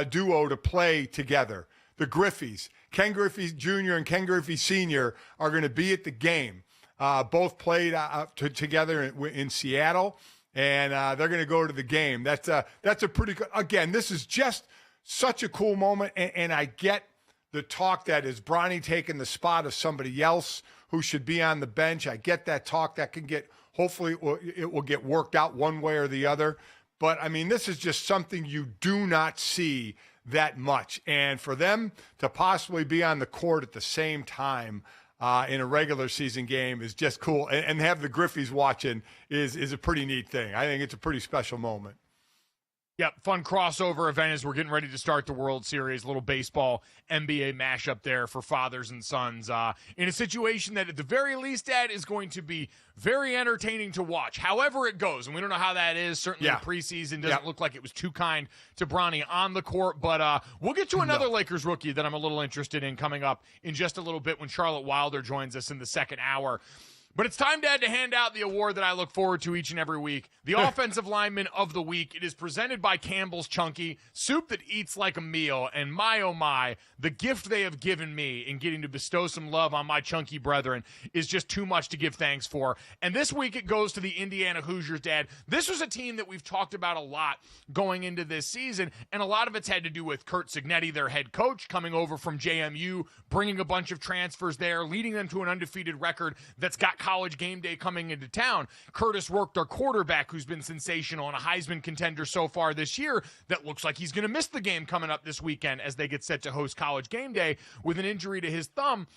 S2: duo to play together, the Griffeys. Ken Griffey Jr. and Ken Griffey Sr. are going to be at the game. Both played together in Seattle, and they're going to go to the game. That's a pretty good – again, this is just such a cool moment, and I get – the talk that is Bronny taking the spot of somebody else who should be on the bench. I get that talk. That can get, hopefully it will get worked out one way or the other. But, I mean, this is just something you do not see that much. And for them to possibly be on the court at the same time in a regular season game is just cool. And have the Griffeys watching is a pretty neat thing. I think it's a pretty special moment.
S1: Yep, fun crossover event as we're getting ready to start the World Series. A little baseball NBA mashup there for fathers and sons in a situation that at the very least, Dad, is going to be very entertaining to watch. However it goes, and we don't know how that is. Certainly the preseason doesn't look like it was too kind to Bronny on the court, but we'll get to another Lakers rookie that I'm a little interested in coming up in just a little bit when Charlotte Wilder joins us in the second hour. But it's time, Dad, to hand out the award that I look forward to each and every week, the Offensive Lineman of the Week. It is presented by Campbell's Chunky, soup that eats like a meal. And my, oh my, the gift they have given me in getting to bestow some love on my chunky brethren is just too much to give thanks for. And this week it goes to the Indiana Hoosiers, Dad. This was a team that we've talked about a lot going into this season, and a lot of it's had to do with Curt Cignetti, their head coach, coming over from JMU, bringing a bunch of transfers there, leading them to an undefeated record that's got College Game Day coming into town. Curtis Rourke, their quarterback, who's been sensational and a Heisman contender so far this year, that looks like he's going to miss the game coming up this weekend as they get set to host College Game Day with an injury to his thumb.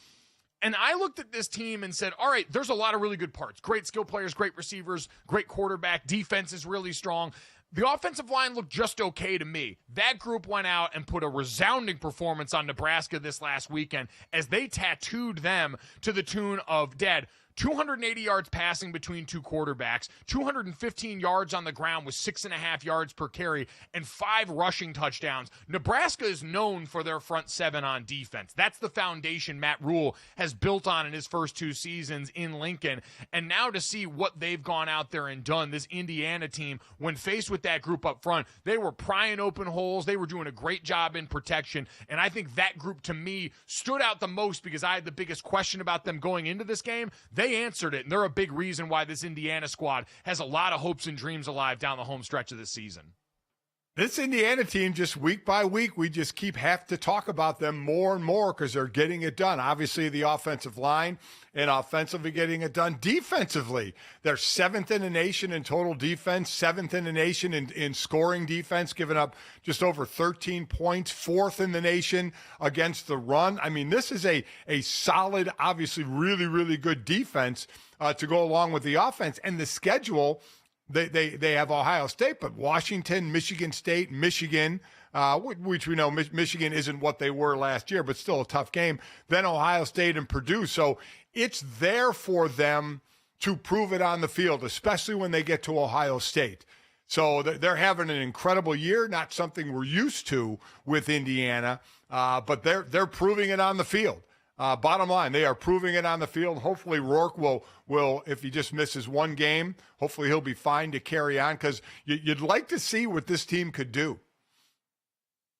S1: And I looked at this team and said, all right, there's a lot of really good parts. Great skill players, great receivers, great quarterback. Defense is really strong. The offensive line looked just okay to me. That group went out and put a resounding performance on Nebraska this last weekend as they tattooed them to the tune of, Dad, 280 yards passing between two quarterbacks, 215 yards on the ground with 6.5 yards per carry, and 5 rushing touchdowns. Nebraska is known for their front seven on defense. That's the foundation Matt Rule has built on in his first 2 seasons in Lincoln. And now to see what they've gone out there and done, this Indiana team, when faced with that group up front, they were prying open holes. They were doing a great job in protection. And I think that group, to me, stood out the most because I had the biggest question about them going into this game. They answered it, and they're a big reason why this Indiana squad has a lot of hopes and dreams alive down the home stretch of this season.
S2: This Indiana team, just week by week, we just have to talk about them more and more because they're getting it done. Obviously, the offensive line and offensively getting it done. Defensively, they're 7th in the nation in total defense, 7th in the nation in scoring defense, giving up just over 13 points, 4th in the nation against the run. I mean, this is a solid, obviously really, really good defense to go along with the offense. And the schedule, They have Ohio State, but Washington, Michigan State, Michigan, which we know Michigan isn't what they were last year, but still a tough game. Then Ohio State and Purdue. So it's there for them to prove it on the field, especially when they get to Ohio State. So they're having an incredible year, not something we're used to with Indiana, but they're proving it on the field. Bottom line, they are proving it on the field. Hopefully Rourke will, if he just misses one game, hopefully he'll be fine to carry on, because you'd like to see what this team could do.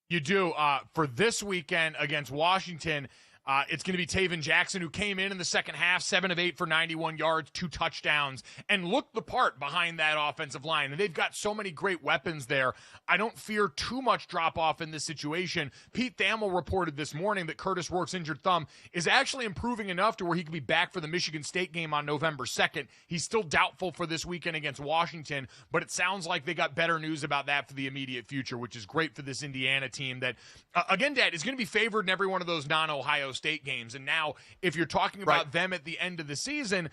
S1: You do. For this weekend against Washington, it's going to be Taven Jackson, who came in the second half, 7 of 8 for 91 yards, 2 touchdowns, and looked the part behind that offensive line. And they've got so many great weapons there. I don't fear too much drop-off in this situation. Pete Thamel reported this morning that Curtis Rourke's injured thumb is actually improving enough to where he could be back for the Michigan State game on November 2nd. He's still doubtful for this weekend against Washington, but it sounds like they got better news about that for the immediate future, which is great for this Indiana team that, again, Dad, is going to be favored in every one of those non-Ohio State games. And now, if you're talking about them at the end of the season,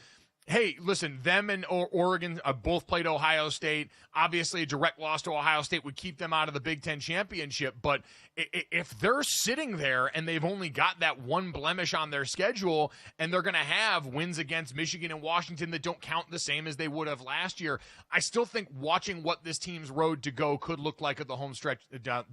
S1: hey, listen, them and Oregon both played Ohio State. Obviously, a direct loss to Ohio State would keep them out of the Big Ten championship. But if they're sitting there and they've only got that one blemish on their schedule, and they're going to have wins against Michigan and Washington that don't count the same as they would have last year, I still think watching what this team's road to go could look like at the home stretch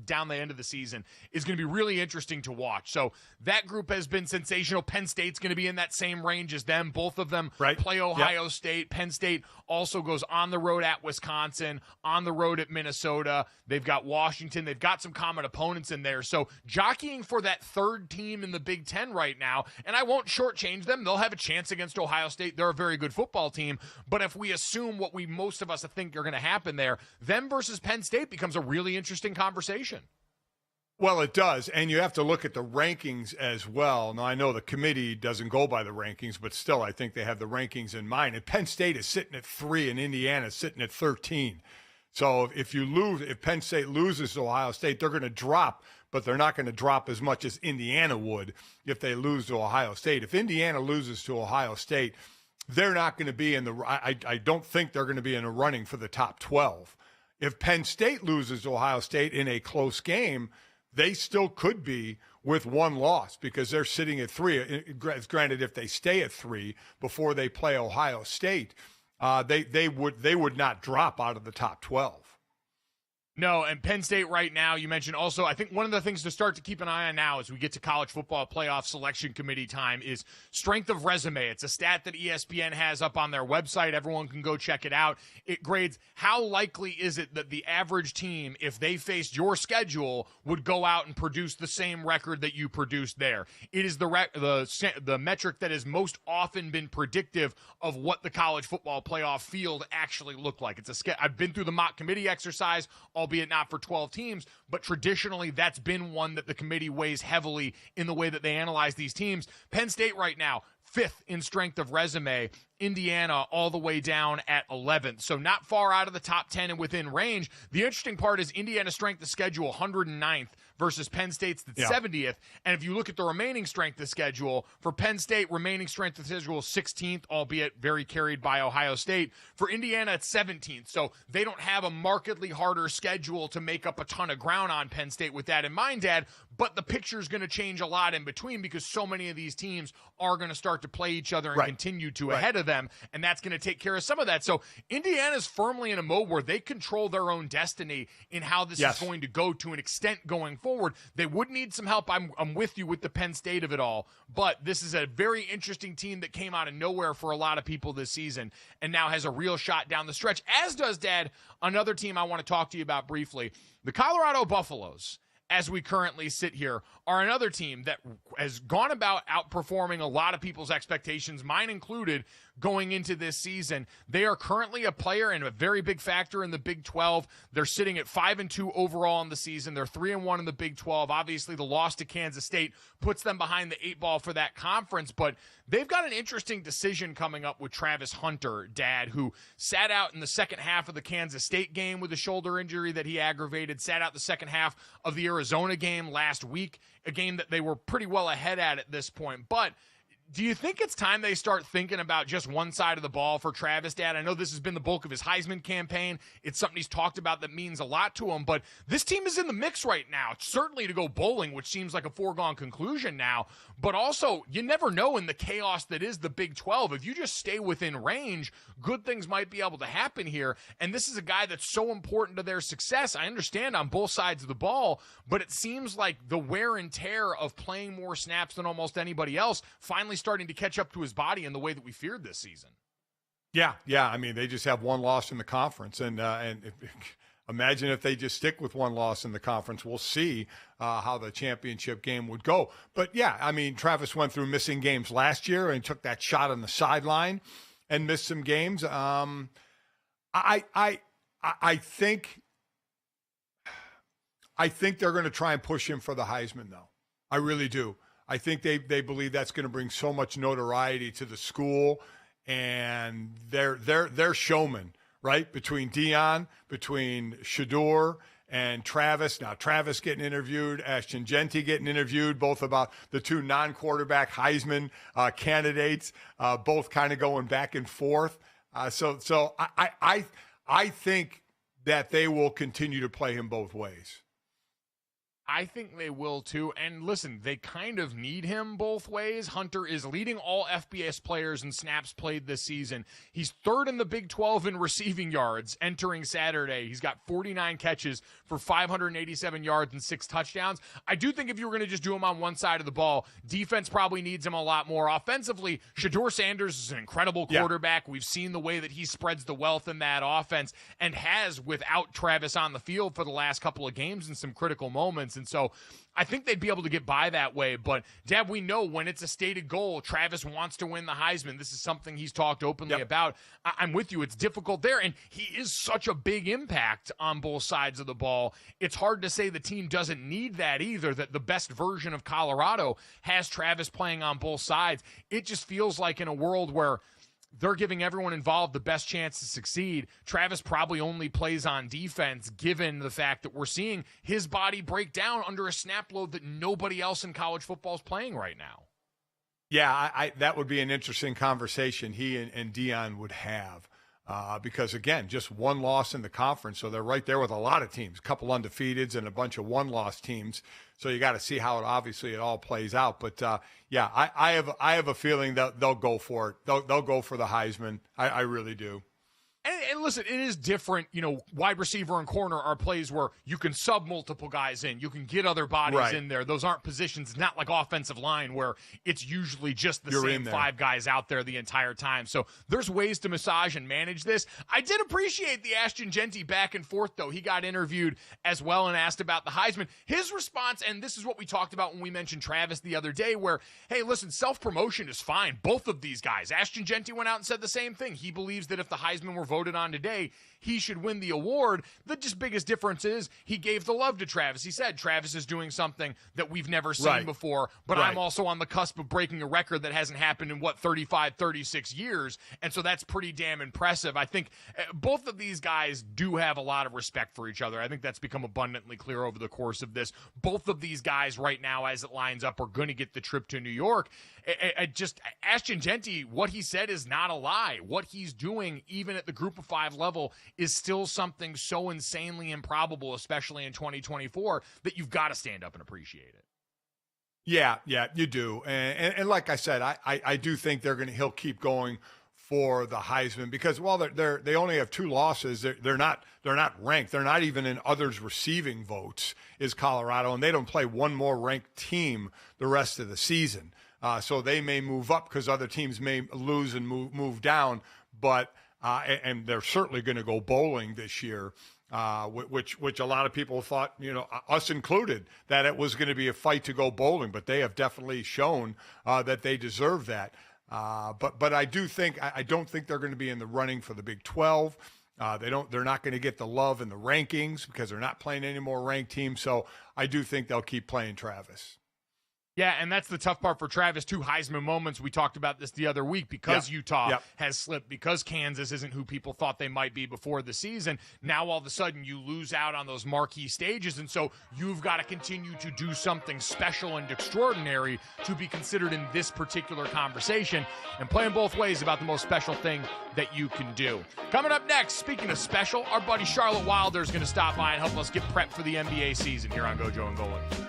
S1: down the end of the season is going to be really interesting to watch. So that group has been sensational. Penn State's going to be in that same range as them. Both of them play Ohio State. Penn State also goes on the road at Wisconsin, on the road at Minnesota. They've got Washington. They've got some common opponents in there. So jockeying for that third team in the Big Ten right now, and I won't shortchange them. They'll have a chance against Ohio State. They're a very good football team. But if we assume what most of us think are going to happen there, them versus Penn State becomes a really interesting conversation.
S2: Well, it does, and you have to look at the rankings as well. Now, I know the committee doesn't go by the rankings, but still, I think they have the rankings in mind. And Penn State is sitting at 3, and Indiana is sitting at 13. So if Penn State loses to Ohio State, they're going to drop, but they're not going to drop as much as Indiana would if they lose to Ohio State. If Indiana loses to Ohio State, they're not going to be in the – I don't think they're going to be in the running for the top 12. If Penn State loses to Ohio State in a close game, they still could be with one loss because they're sitting at 3. Granted, if they stay at 3 before they play Ohio State, they would not drop out of the top 12.
S1: No, and Penn State right now, you mentioned also, I think one of the things to start to keep an eye on now as we get to college football playoff selection committee time is strength of resume. It's a stat that ESPN has up on their website. Everyone can go check it out. It grades how likely is it that the average team, if they faced your schedule, would go out and produce the same record that you produced there. It is the metric that has most often been predictive of what the college football playoff field actually looked like. I've been through the mock committee exercise, albeit not for 12 teams, but traditionally that's been one that the committee weighs heavily in the way that they analyze these teams. Penn State right now, 5th in strength of resume. Indiana all the way down at 11th. So not far out of the top 10 and within range. The interesting part is Indiana's strength of schedule 109th versus Penn State's 70th. And if you look at the remaining strength of schedule, for Penn State, remaining strength of schedule 16th, albeit very carried by Ohio State. For Indiana, it's 17th. So they don't have a markedly harder schedule to make up a ton of ground on Penn State with that in mind, Dad. But the picture is going to change a lot in between because so many of these teams are going to start to play each other and continue to ahead of them, and that's going to take care of some of that. So Indiana's firmly in a mode where they control their own destiny in how this is going to go to an extent going forward. They would need some help. I'm with you with the Penn State of it all, but this is a very interesting team that came out of nowhere for a lot of people this season and now has a real shot down the stretch, as does, Dad, another team I want to talk to you about briefly. The Colorado Buffaloes, as we currently sit here, are another team that has gone about outperforming a lot of people's expectations, mine included, going into this season. They are currently a player and a very big factor in the Big 12. They're sitting at 5-2 overall in the season. They're 3-1 in the Big 12. Obviously, the loss to Kansas State puts them behind the 8 ball for that conference, but they've got an interesting decision coming up with Travis Hunter, Dad, who sat out in the second half of the Kansas State game with a shoulder injury that he aggravated, sat out the second half of the Arizona game last week, a game that they were pretty well ahead at this point. But Do you think it's time they start thinking about just one side of the ball for Travis, Dad? I know this has been the bulk of his Heisman campaign. It's something he's talked about that means a lot to him, but this team is in the mix right now. It's certainly to go bowling, which seems like a foregone conclusion now, but also you never know in the chaos that is the Big 12. If you just stay within range, good things might be able to happen here, and this is a guy that's so important to their success. I understand on both sides of the ball, but it seems like the wear and tear of playing more snaps than almost anybody else finally starting to catch up to his body in the way that we feared this season.
S2: Yeah. I mean, they just have one loss in the conference, and imagine if they just stick with one loss in the conference. We'll see how the championship game would go. But yeah, I mean, Travis went through missing games last year and took that shot on the sideline and missed some games. I think they're going to try and push him for the Heisman, though. I really do. I think they believe that's going to bring so much notoriety to the school, and they're showmen, right? Between Dion, between Shedeur and Travis. Now Travis getting interviewed, Ashton Genty getting interviewed, both about the two non-quarterback Heisman candidates, both kind of going back and forth. So I think that they will continue to play him both ways.
S1: I think they will too. And listen, they kind of need him both ways. Hunter is leading all FBS players in snaps played this season. He's third in the Big 12 in receiving yards entering Saturday. He's got 49 catches for 587 yards and 6 touchdowns. I do think if you were going to just do him on one side of the ball, defense probably needs him a lot more. Offensively, Shedeur Sanders is an incredible quarterback. Yeah. We've seen the way that he spreads the wealth in that offense and has without Travis on the field for the last couple of games in some critical moments. And so I think they'd be able to get by that way. But, Dad, we know when it's a stated goal, Travis wants to win the Heisman. This is something he's talked openly about. I'm with you. It's difficult there. And he is such a big impact on both sides of the ball. It's hard to say the team doesn't need that either, that the best version of Colorado has Travis playing on both sides. It just feels like in a world where they're giving everyone involved the best chance to succeed, Travis probably only plays on defense given the fact that we're seeing his body break down under a snap load that nobody else in college football is playing right now.
S2: Yeah, that would be an interesting conversation he and Dion would have because, again, just one loss in the conference, so they're right there with a lot of teams, a couple undefeateds and a bunch of one-loss teams. So you got to see how it all plays out. But I have a feeling that they'll go for it. They'll go for the Heisman. I really do.
S1: And listen, it is different. You know, wide receiver and corner are plays where you can sub multiple guys in. You can get other bodies in there. Those aren't positions, not like offensive line where it's usually just the same 5 guys out there the entire time. So there's ways to massage and manage this. I did appreciate the Ashton Genty back and forth, though. He got interviewed as well and asked about the Heisman. His response, and this is what we talked about when we mentioned Travis the other day, where, hey, listen, self-promotion is fine. Both of these guys. Ashton Genty went out and said the same thing. He believes that if the Heisman were voted on today, he should win the award. The just biggest difference is he gave the love to Travis. He said Travis is doing something that we've never seen before, but I'm also on the cusp of breaking a record that hasn't happened in 35, 36 years. And so that's pretty damn impressive. I think both of these guys do have a lot of respect for each other. I think that's become abundantly clear over the course of this. Both of these guys right now, as it lines up, are going to get the trip to New York. Just Ashton Genty, what he said is not a lie. What he's doing, even at the Group of 5 level, is still something so insanely improbable, especially in 2024, that you've got to stand up and appreciate it.
S2: Yeah, you do. And like I said, I do think he'll keep going for the Heisman because while they only have 2 losses, they're not ranked. They're not even in others receiving votes is Colorado, and they don't play one more ranked team the rest of the season. So they may move up because other teams may lose and move down, but and they're certainly going to go bowling this year, which a lot of people thought, us included, that it was going to be a fight to go bowling, but they have definitely shown that they deserve that. But I don't think they're going to be in the running for the Big 12. They're not going to get the love in the rankings because they're not playing any more ranked teams. So I do think they'll keep playing Travis.
S1: Yeah, and that's the tough part for Travis, too. Heisman moments. We talked about this the other week because Utah has slipped, because Kansas isn't who people thought they might be before the season. Now, all of a sudden, you lose out on those marquee stages, and so you've got to continue to do something special and extraordinary to be considered in this particular conversation, and playing both ways about the most special thing that you can do. Coming up next, speaking of special, our buddy Charlotte Wilder is going to stop by and help us get prepped for the NBA season here on GoJo and Golic.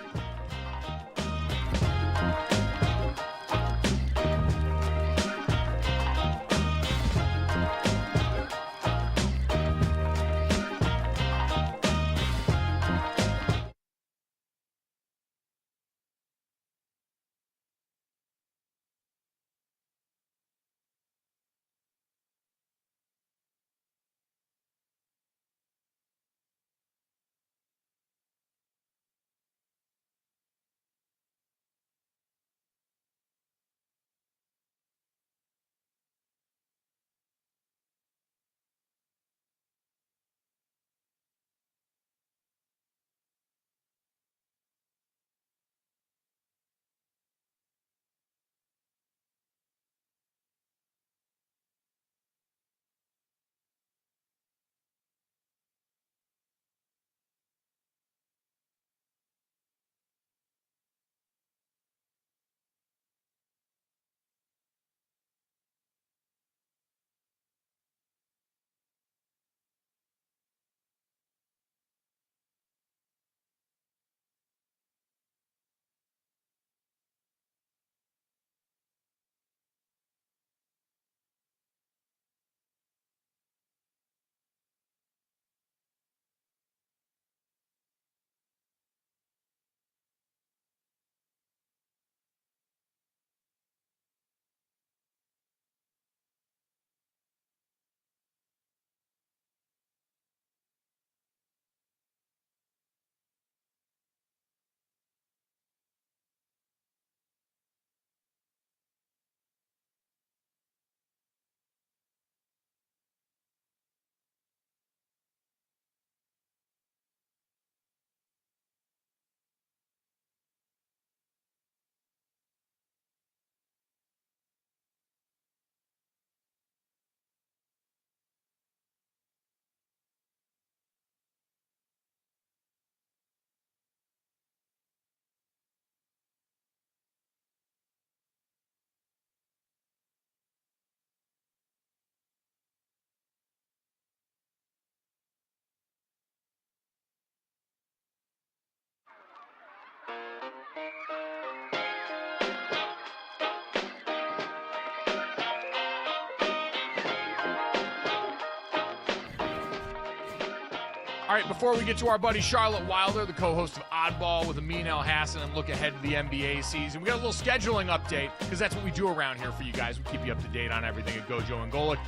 S1: All right, before we get to our buddy Charlotte Wilder, the co-host of Oddball with Amin El Hassan, and look ahead to the NBA season, we got a little scheduling update because that's what we do around here for you guys. We keep you up to date on everything at GoJo and Golic.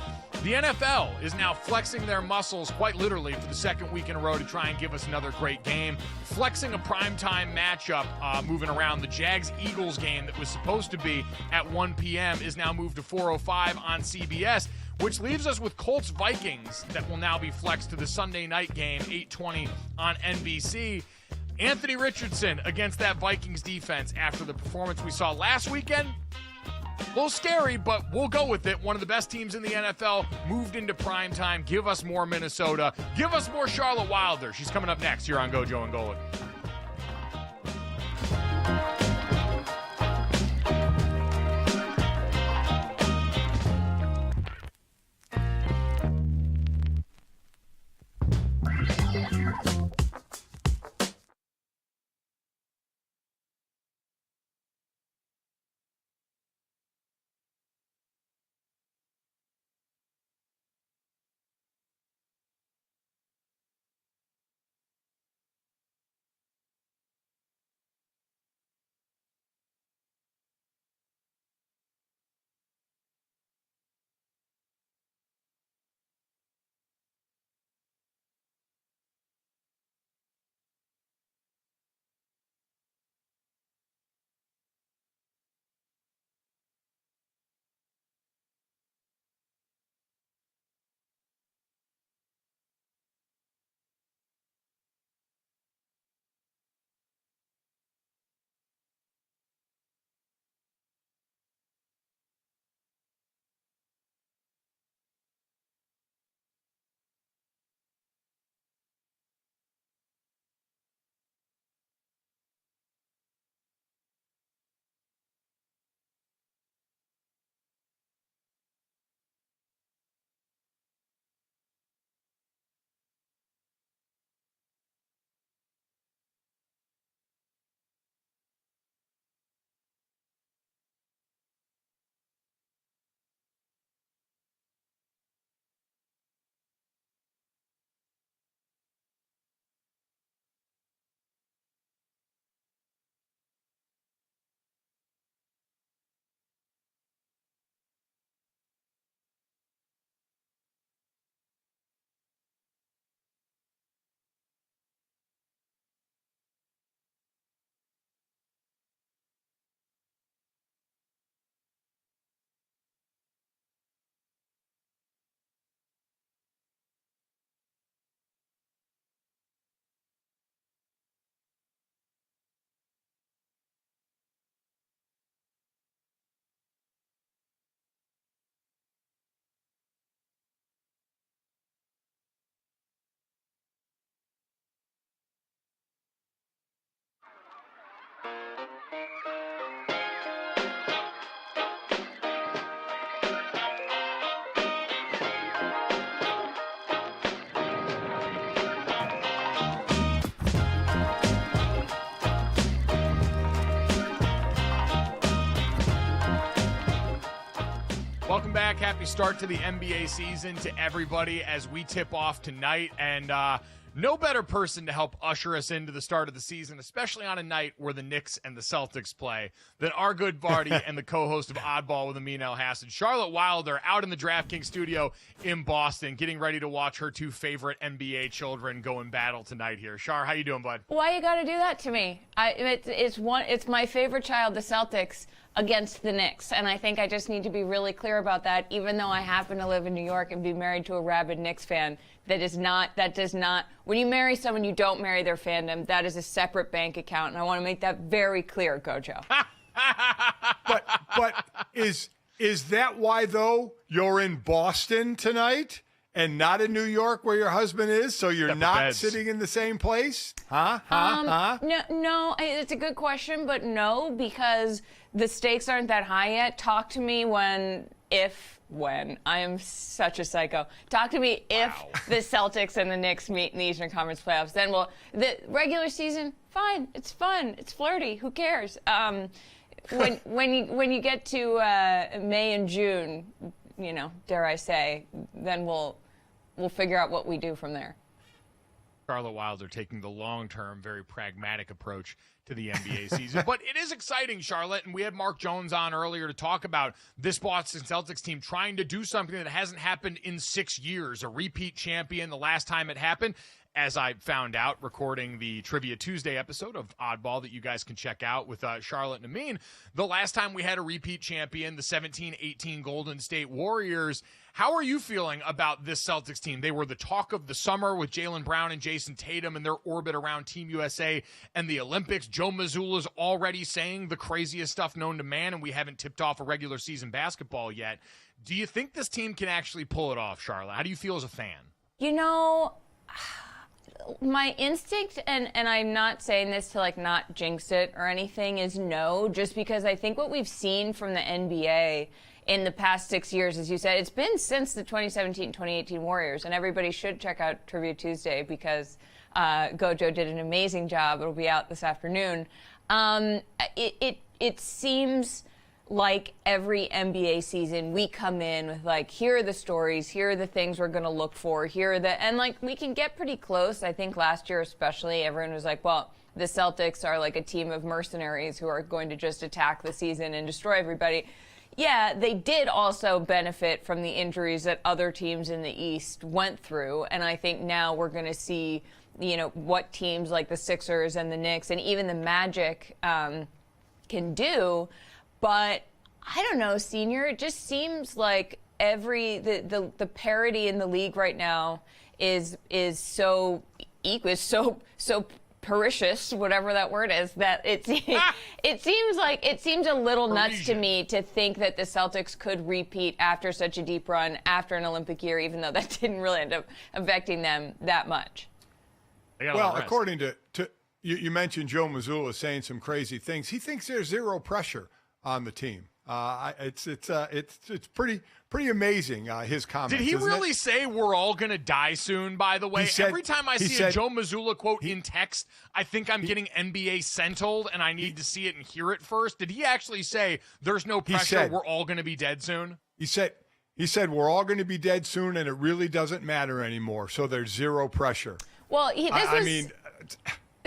S1: The NFL is now flexing their muscles quite literally for the second week in a row to try and give us another great game. Flexing a primetime matchup moving around. The Jags-Eagles game that was supposed to be at 1 p.m. is now moved to 4:05 on CBS, which leaves us with Colts-Vikings that will now be flexed to the Sunday night game, 8:20 on NBC. Anthony Richardson against that Vikings defense after the performance we saw last weekend. A little scary, but we'll go with it. One of the best teams in the NFL moved into prime time. Give us more Minnesota. Give us more Charlotte Wilder. She's coming up next here on GoJo and Golic. Welcome back. Happy start to the NBA season to everybody as we tip off tonight. And no better person to help usher us into the start of the season, especially on a night where the Knicks and the Celtics play, than our good buddy and the co-host of Oddball with Amin El-Hassan, Charlotte Wilder, out in the DraftKings studio in Boston, getting ready to watch her two favorite NBA children go in battle tonight here. Char, how you doing, bud?
S4: Why you got to do that to me? It's my favorite child, the Celtics, against the Knicks, and I think I just need to be really clear about that. Even though I happen to live in New York and be married to a rabid Knicks fan, that does not. When you marry someone, you don't marry their fandom. That is a separate bank account, and I want to make that very clear, Gojo.
S2: but is that why though you're in Boston tonight and not in New York where your husband is? So you're not sitting in the same place? Huh?
S4: No, it's a good question, but no, because the stakes aren't that high yet. Talk to me when I am such a psycho. Talk to me if the Celtics and the Knicks meet in the Eastern Conference playoffs. Then the regular season, fine, it's fun, it's flirty. Who cares? When you get to May and June, dare I say, then we'll figure out what we do from there.
S1: Charlotte Wilder taking the long-term, very pragmatic approach to the NBA season. But it is exciting, Charlotte, and we had Mark Jones on earlier to talk about this Boston Celtics team trying to do something that hasn't happened in 6 years, a repeat champion the last time it happened. As I found out recording the Trivia Tuesday episode of Oddball that you guys can check out with Charlotte and Amin, the last time we had a repeat champion, the 17-18 Golden State Warriors. How are you feeling about this Celtics team? They were the talk of the summer with Jaylen Brown and Jason Tatum and their orbit around Team USA and the Olympics. Joe Mazzulla's already saying the craziest stuff known to man, and we haven't tipped off a regular season basketball yet. Do you think this team can actually pull it off, Charlotte? How do you feel as a fan?
S4: My instinct, and I'm not saying this to not jinx it or anything, is no, just because I think what we've seen from the NBA in the past 6 years, as you said, it's been since the 2017-2018 Warriors, and everybody should check out Trivia Tuesday because GoJo did an amazing job. It'll be out this afternoon. It seems like every NBA season, we come in with here are the stories, here are the things we're going to look for, and we can get pretty close. I think last year especially, everyone was like, well, the Celtics are like a team of mercenaries who are going to just attack the season and destroy everybody. Yeah, they did also benefit from the injuries that other teams in the East went through, and I think now we're going to see, what teams like the Sixers and the Knicks and even the Magic can do. But I don't know, Senior. It just seems like the parity in the league right now is so equal, is so pernicious, whatever that word is, that it seems a little nuts to me to think that the Celtics could repeat after such a deep run after an Olympic year, even though that didn't really end up affecting them that much.
S2: Well, according to you mentioned Joe Mazzulla saying some crazy things. He thinks there's zero pressure on the team. It's pretty amazing, his comments.
S1: Did he really say we're all going to die soon, by the way? Every time I see a Joe Mazzulla quote in text, I think I'm getting NBA sentineled and I need to see it and hear it first. Did he actually say there's no pressure, we're all going to be dead soon?
S2: He said we're all going to be dead soon and it really doesn't matter anymore, so there's zero pressure.
S4: Well, this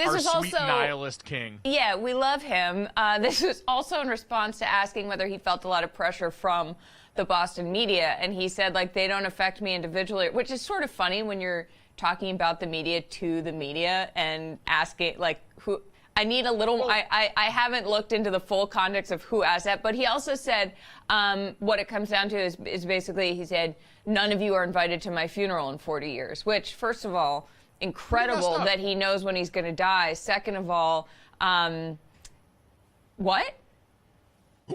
S1: Our
S4: is
S1: sweet
S4: also
S1: nihilist king.
S4: Yeah, we love him. This was also in response to asking whether he felt a lot of pressure from the Boston media, and he said they don't affect me individually, which is sort of funny when you're talking about the media to the media and asking who. I need a little. I haven't looked into the full context of who asked that, but he also said what it comes down to is basically he said none of you are invited to my funeral in 40 years, which first of all. Incredible that he knows when he's going to die. Second of all, what?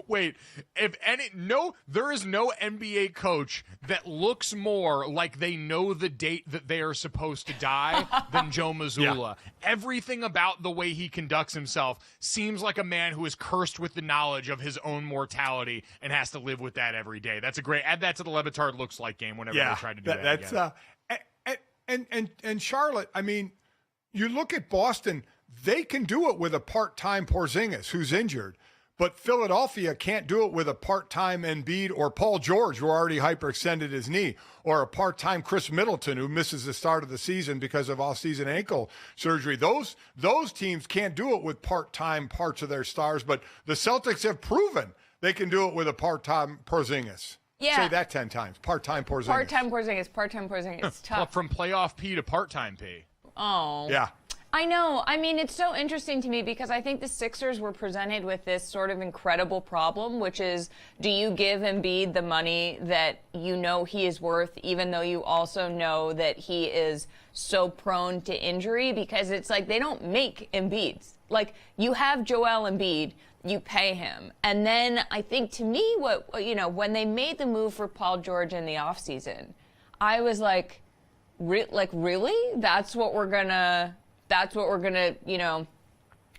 S1: Wait, there is no NBA coach that looks more like they know the date that they are supposed to die than Joe Mazzulla. Yeah. Everything about the way he conducts himself seems like a man who is cursed with the knowledge of his own mortality and has to live with that every day. That's a great, add that to the Levitard looks like game whenever they try to do that again.
S2: And Charlotte, I mean, you look at Boston, they can do it with a part-time Porzingis who's injured. But Philadelphia can't do it with a part-time Embiid or Paul George, who already hyperextended his knee, or a part-time Chris Middleton, who misses the start of the season because of all-season ankle surgery. Those teams can't do it with part-time parts of their stars, but the Celtics have proven they can do it with a part-time Porzingis.
S4: Yeah.
S2: Say that 10 times. Part-time Porzingis.
S4: Part-time Porzingis. Tough.
S1: From playoff P to part-time P.
S4: Oh.
S2: Yeah.
S4: I know. I mean, it's so interesting to me because I think the Sixers were presented with this sort of incredible problem, which is, do you give Embiid the money that you know he is worth, even though you also know that he is so prone to injury? Because it's like they don't make Embiids. Like, you have Joel Embiid, you pay him. And then I think to me, when they made the move for Paul George in the offseason, I was like, really? That's what we're gonna,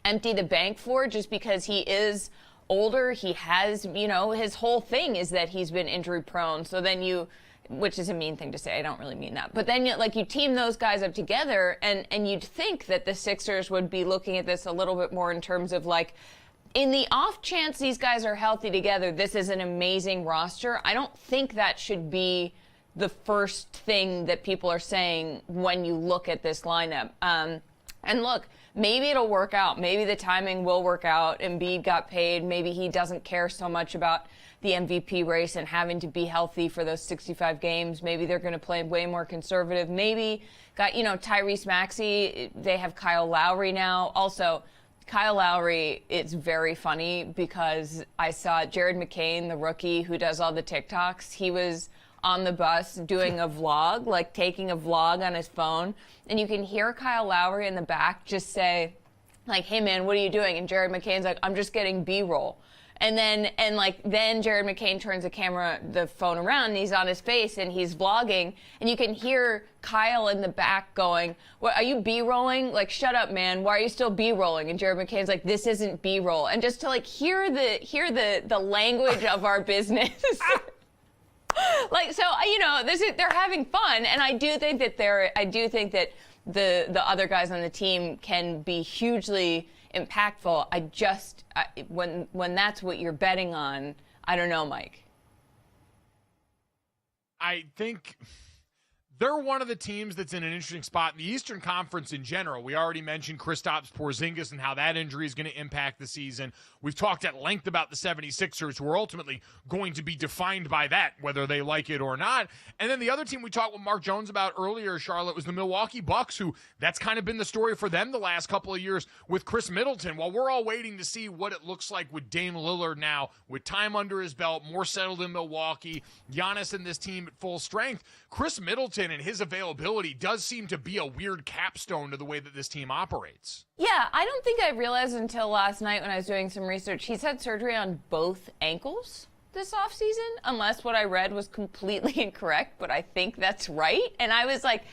S4: empty the bank for, just because he is older? He has, his whole thing is that he's been injury prone. So then which is a mean thing to say, I don't really mean that. But then you team those guys up together, and you'd think that the Sixers would be looking at this a little bit more in terms of in the off chance these guys are healthy together, this is an amazing roster. I don't think that should be the first thing that people are saying when you look at this lineup. And look, maybe it'll work out. Maybe the timing will work out. Embiid got paid. Maybe he doesn't care so much about the MVP race and having to be healthy for those 65 games. Maybe they're going to play way more conservative. Maybe got, Tyrese Maxey. They have Kyle Lowry now. Also, Kyle Lowry, it's very funny because I saw Jared McCain, the rookie who does all the TikToks. He was on the bus doing a vlog, taking a vlog on his phone. And you can hear Kyle Lowry in the back just say, hey man, what are you doing? And Jared McCain's like, I'm just getting B-roll. And then Jared McCain turns the phone around, and he's on his face and he's vlogging. And you can hear Kyle in the back going, what, are you B-rolling? Shut up, man. Why are you still B-rolling? And Jared McCain's like, this isn't B-roll. And just to hear the language of our business. They're having fun, and I do think that the other guys on the team can be hugely impactful. When that's what you're betting on, I don't know, Mike.
S1: I think they're one of the teams that's in an interesting spot in the Eastern Conference in general. We already mentioned Kristaps Porzingis and how that injury is going to impact the season. We've talked at length about the 76ers, who are ultimately going to be defined by that, whether they like it or not. And then the other team we talked with Mark Jones about earlier, Charlotte, was the Milwaukee Bucks, who that's kind of been the story for them the last couple of years with Chris Middleton. While we're all waiting to see what it looks like with Dame Lillard now, with time under his belt, more settled in Milwaukee, Giannis and this team at full strength, Chris Middleton and his availability does seem to be a weird capstone to the way that this team operates.
S4: Yeah, I don't think I realized until last night when I was doing some research. He's had surgery on both ankles this offseason, unless what I read was completely incorrect, but I think that's right. And I was like,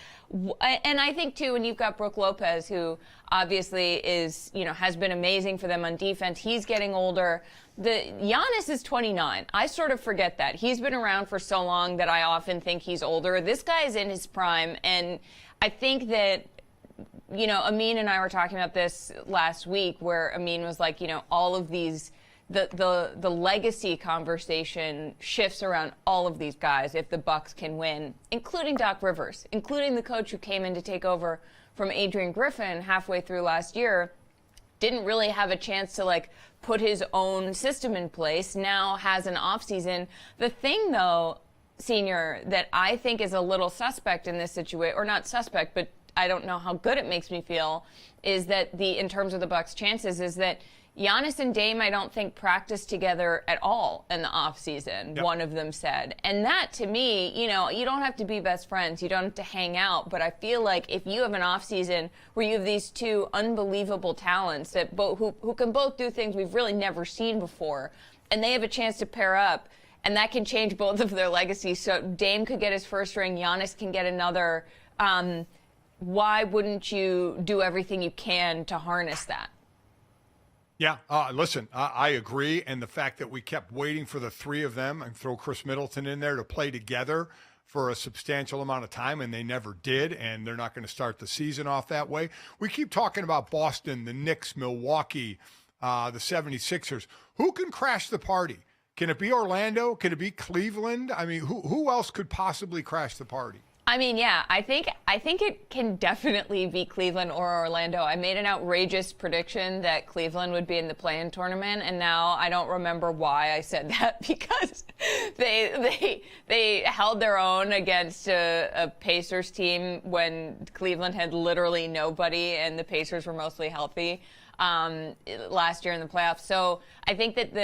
S4: and I think too, when you've got Brook Lopez, who obviously is, has been amazing for them on defense, he's getting older. Giannis is 29. I sort of forget that. He's been around for so long that I often think he's older. This guy is in his prime, and I think that, Amin and I were talking about this last week, where Amin was like, all of these, the legacy conversation shifts around all of these guys if the Bucks can win, including Doc Rivers, including the coach who came in to take over from Adrian Griffin halfway through last year. Didn't really have a chance to put his own system in place, now has an offseason. The thing though, Senior, that I think is a little suspect in this situation, or not suspect, but I don't know how good it makes me feel, is that in terms of the Bucks' chances, is that Giannis and Dame, I don't think, practiced together at all in the offseason,
S2: Yep.
S4: one of them said. And that, to me, you don't have to be best friends. You don't have to hang out. But I feel like if you have an offseason where you have these two unbelievable talents that who can both do things we've really never seen before, and they have a chance to pair up, and that can change both of their legacies. So Dame could get his first ring, Giannis can get another. Why wouldn't you do everything you can to harness that?
S2: Yeah, listen, I agree. And the fact that we kept waiting for the three of them and throw Chris Middleton in there to play together for a substantial amount of time, and they never did, and they're not going to start the season off that way. We keep talking about Boston, the Knicks, Milwaukee, the 76ers. Who can crash the party? Can it be Orlando? Can it be Cleveland? I mean, who else could possibly crash the party?
S4: I mean, yeah, I think it can definitely be Cleveland or Orlando. I made an outrageous prediction that Cleveland would be in the play-in tournament, and now I don't remember why I said that, because they held their own against a Pacers team when Cleveland had literally nobody, and the Pacers were mostly healthy last year in the playoffs. So I think that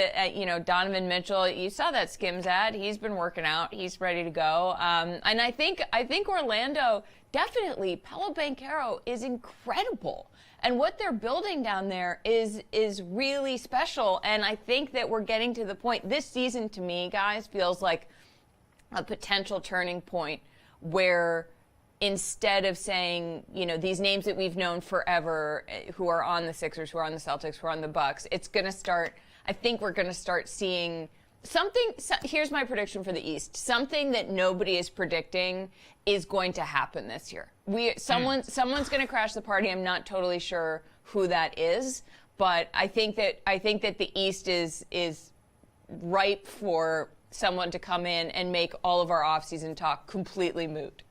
S4: Donovan Mitchell, you saw that Skims ad. He's been working out. He's ready to go. And I think Orlando, definitely, Paolo Banchero is incredible. And what they're building down there is really special. And I think that we're getting to the point, this season to me, guys, feels like a potential turning point where instead of saying, these names that we've known forever who are on the Sixers, who are on the Celtics, who are on the Bucks, it's going to start, I think we're going to start seeing something. Here's my prediction for the East. Something that nobody is predicting is going to happen this year. Someone's going to crash the party. I'm not totally sure who that is, but I think that the East is ripe for someone to come in and make all of our offseason talk completely moot.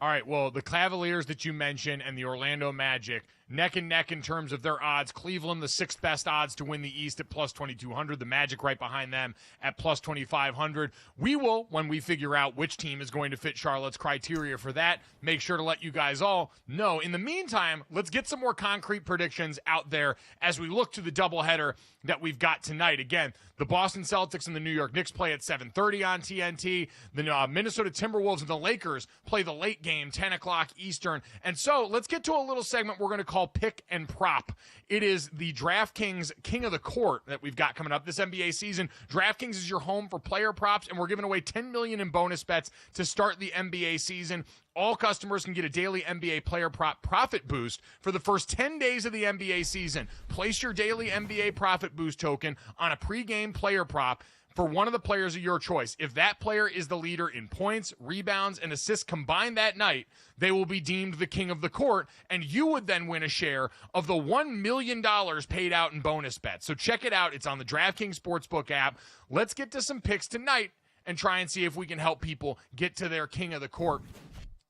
S1: All right, well, the Cavaliers that you mentioned and the Orlando Magic, neck and neck in terms of their odds. Cleveland, the sixth best odds to win the East at plus 2,200. The Magic right behind them at plus 2,500. We will, when we figure out which team is going to fit Charlotte's criteria for that, make sure to let you guys all know. In the meantime, let's get some more concrete predictions out there as we look to the doubleheader that we've got tonight. Again, the Boston Celtics and the New York Knicks play at 7:30 on TNT. The Minnesota Timberwolves and the Lakers play the late game, 10 o'clock Eastern. And so let's get to a little segment we're going to call Pick and Prop. It is the DraftKings King of the Court that we've got coming up this NBA season. DraftKings is your home for player props, and we're giving away $10 million in bonus bets to start the NBA season. All customers can get a daily NBA player prop profit boost for the first 10 days of the NBA season. Place your daily NBA profit boost token on a pregame player prop for one of the players of your choice. If that player is the leader in points, rebounds, and assists combined that night, they will be deemed the king of the court, and you would then win a share of the $1 million paid out in bonus bets. So check it out. It's on the DraftKings Sportsbook app. Let's get to some picks tonight and try and see if we can help people get to their king of the court.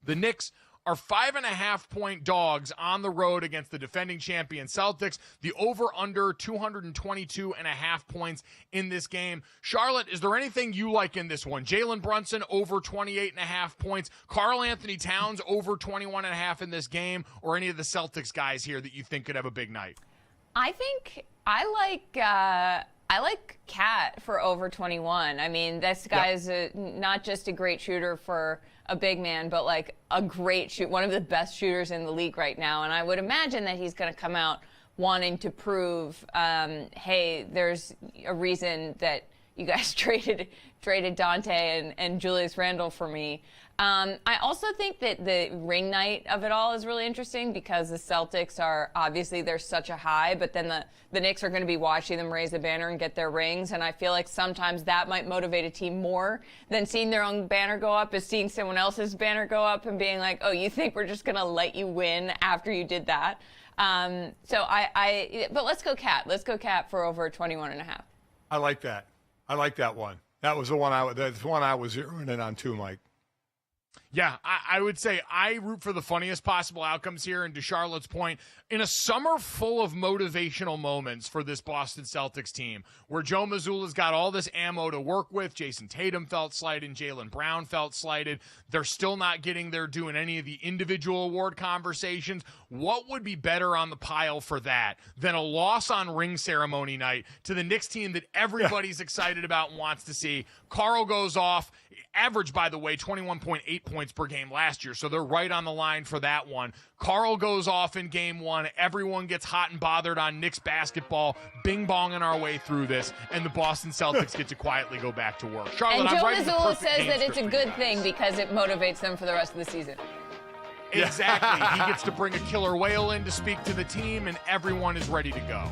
S1: The Knicks are 5.5-point dogs on the road against the defending champion Celtics. The over-under 222.5 points in this game. Charlotte, is there anything you like in this one? Jalen Brunson over 28.5 points. Karl Anthony Towns over 21.5 in this game, or any of the Celtics guys here that you think could have a big night?
S4: I think I like Cat for over 21. I mean, this guy is not just a great shooter for a big man, but like a great one of the best shooters in the league right now. And I would imagine that he's going to come out wanting to prove, hey, there's a reason that you guys traded Dante and Julius Randle for me. I also think that the ring night of it all is really interesting because the Celtics are obviously they're such a high, but then the Knicks are going to be watching them raise the banner and get their rings, and I feel like sometimes that might motivate a team more than seeing their own banner go up, is seeing someone else's banner go up and being like, oh, you think we're just going to let you win after you did that? But let's go Cat. Let's go Cat for over 21.5.
S2: I like that. I like that one. That was the one I was zeroing in on too, Mike.
S1: Yeah, I would say I root for the funniest possible outcomes here. And to Charlotte's point, in a summer full of motivational moments for this Boston Celtics team, where Joe Mazzulla's got all this ammo to work with, Jason Tatum felt slighted, Jaylen Brown felt slighted, they're still not getting there doing any of the individual award conversations. What would be better on the pile for that than a loss on ring ceremony night to the Knicks team that everybody's excited about and wants to see? Carl goes off, average, by the way, 21.8 points per game last year, so they're right on the line for that one. Carl goes off in game one. Everyone gets hot and bothered on Knicks basketball, bing-bonging our way through this, and the Boston Celtics get to quietly go back to work. Charlotte,
S4: and Joe
S1: I'm
S4: Mazzulla says that it's a good thing because it motivates them for the rest of the season.
S1: Exactly. He gets to bring a killer whale in to speak to the team, and everyone is ready to go.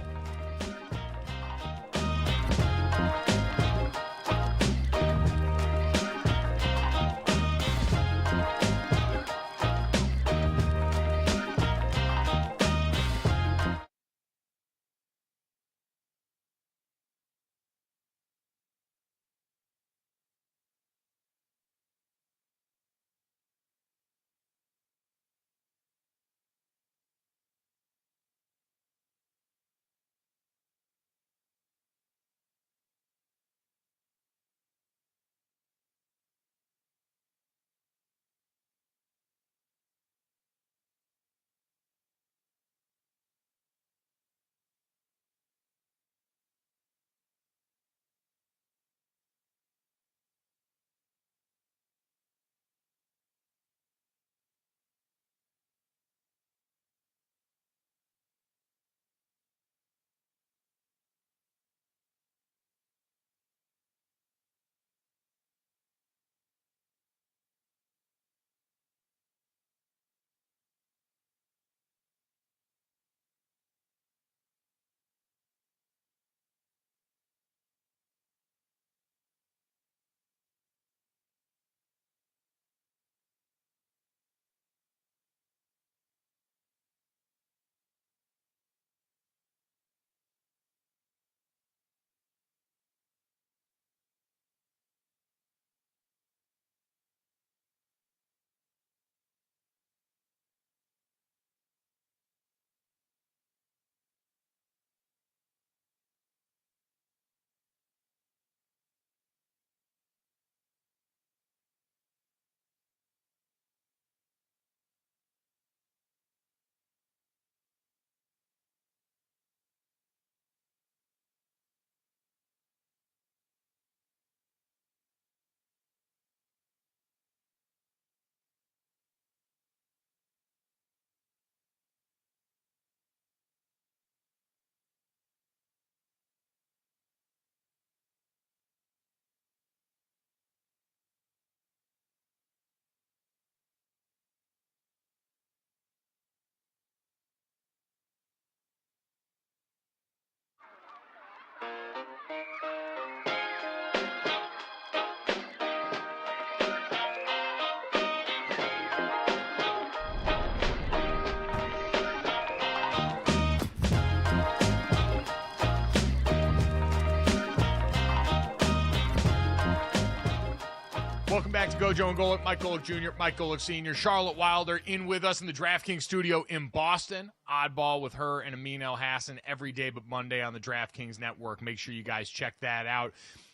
S1: Welcome back to GoJo and Golic. Mike Golic Jr., Mike Golic Sr., Charlotte Wilder in with us in the DraftKings studio in Boston. Oddball with her and Amin El Hassan every day but Monday on the DraftKings Network. Make sure you guys check that out.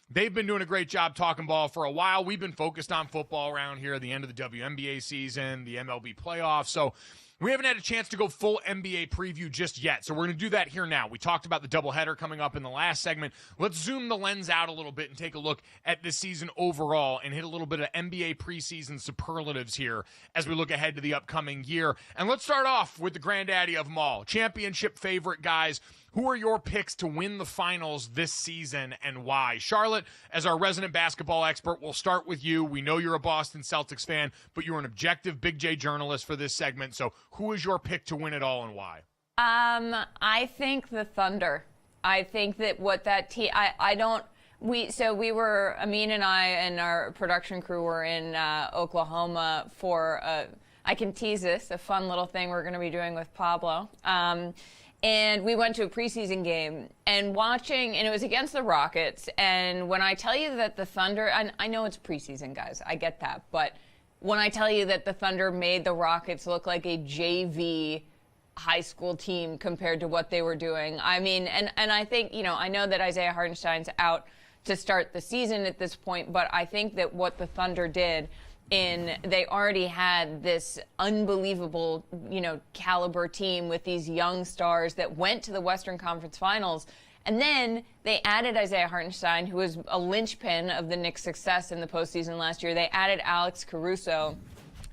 S1: They've been doing a great job talking ball for a while. We've been focused on football around here at the end of the WNBA season, the MLB playoffs. So we haven't had a chance to go full NBA preview just yet, so we're going to do that here now. We talked about the doubleheader coming up in the last segment. Let's zoom the lens out a little bit and take a look at this season overall and hit a little bit of NBA preseason superlatives here as we look ahead to the upcoming year. And let's start off with the granddaddy of them all, championship favorite guys. Who are your picks to win the finals this season and why? Charlotte, as our resident basketball expert, we'll start with you. We know you're a Boston Celtics fan, but you're an objective Big J journalist for this segment. So who is your pick to win it all and why?
S4: I think the Thunder. I think that what that team, we were, Amin and I and our production crew were in Oklahoma for, I can tease this, a fun little thing we're going to be doing with Pablo. And we went to a preseason game and it was against the Rockets. And when I tell you that the Thunder, I know it's preseason, guys, I get that, but when I tell you that the Thunder made the Rockets look like a JV high school team compared to what they were doing. I mean, and I think, I know that Isaiah Hartenstein's out to start the season at this point, but I think that what the Thunder did they already had this unbelievable, caliber team with these young stars that went to the Western Conference Finals. And then they added Isaiah Hartenstein, who was a linchpin of the Knicks' success in the postseason last year. They added Alex Caruso,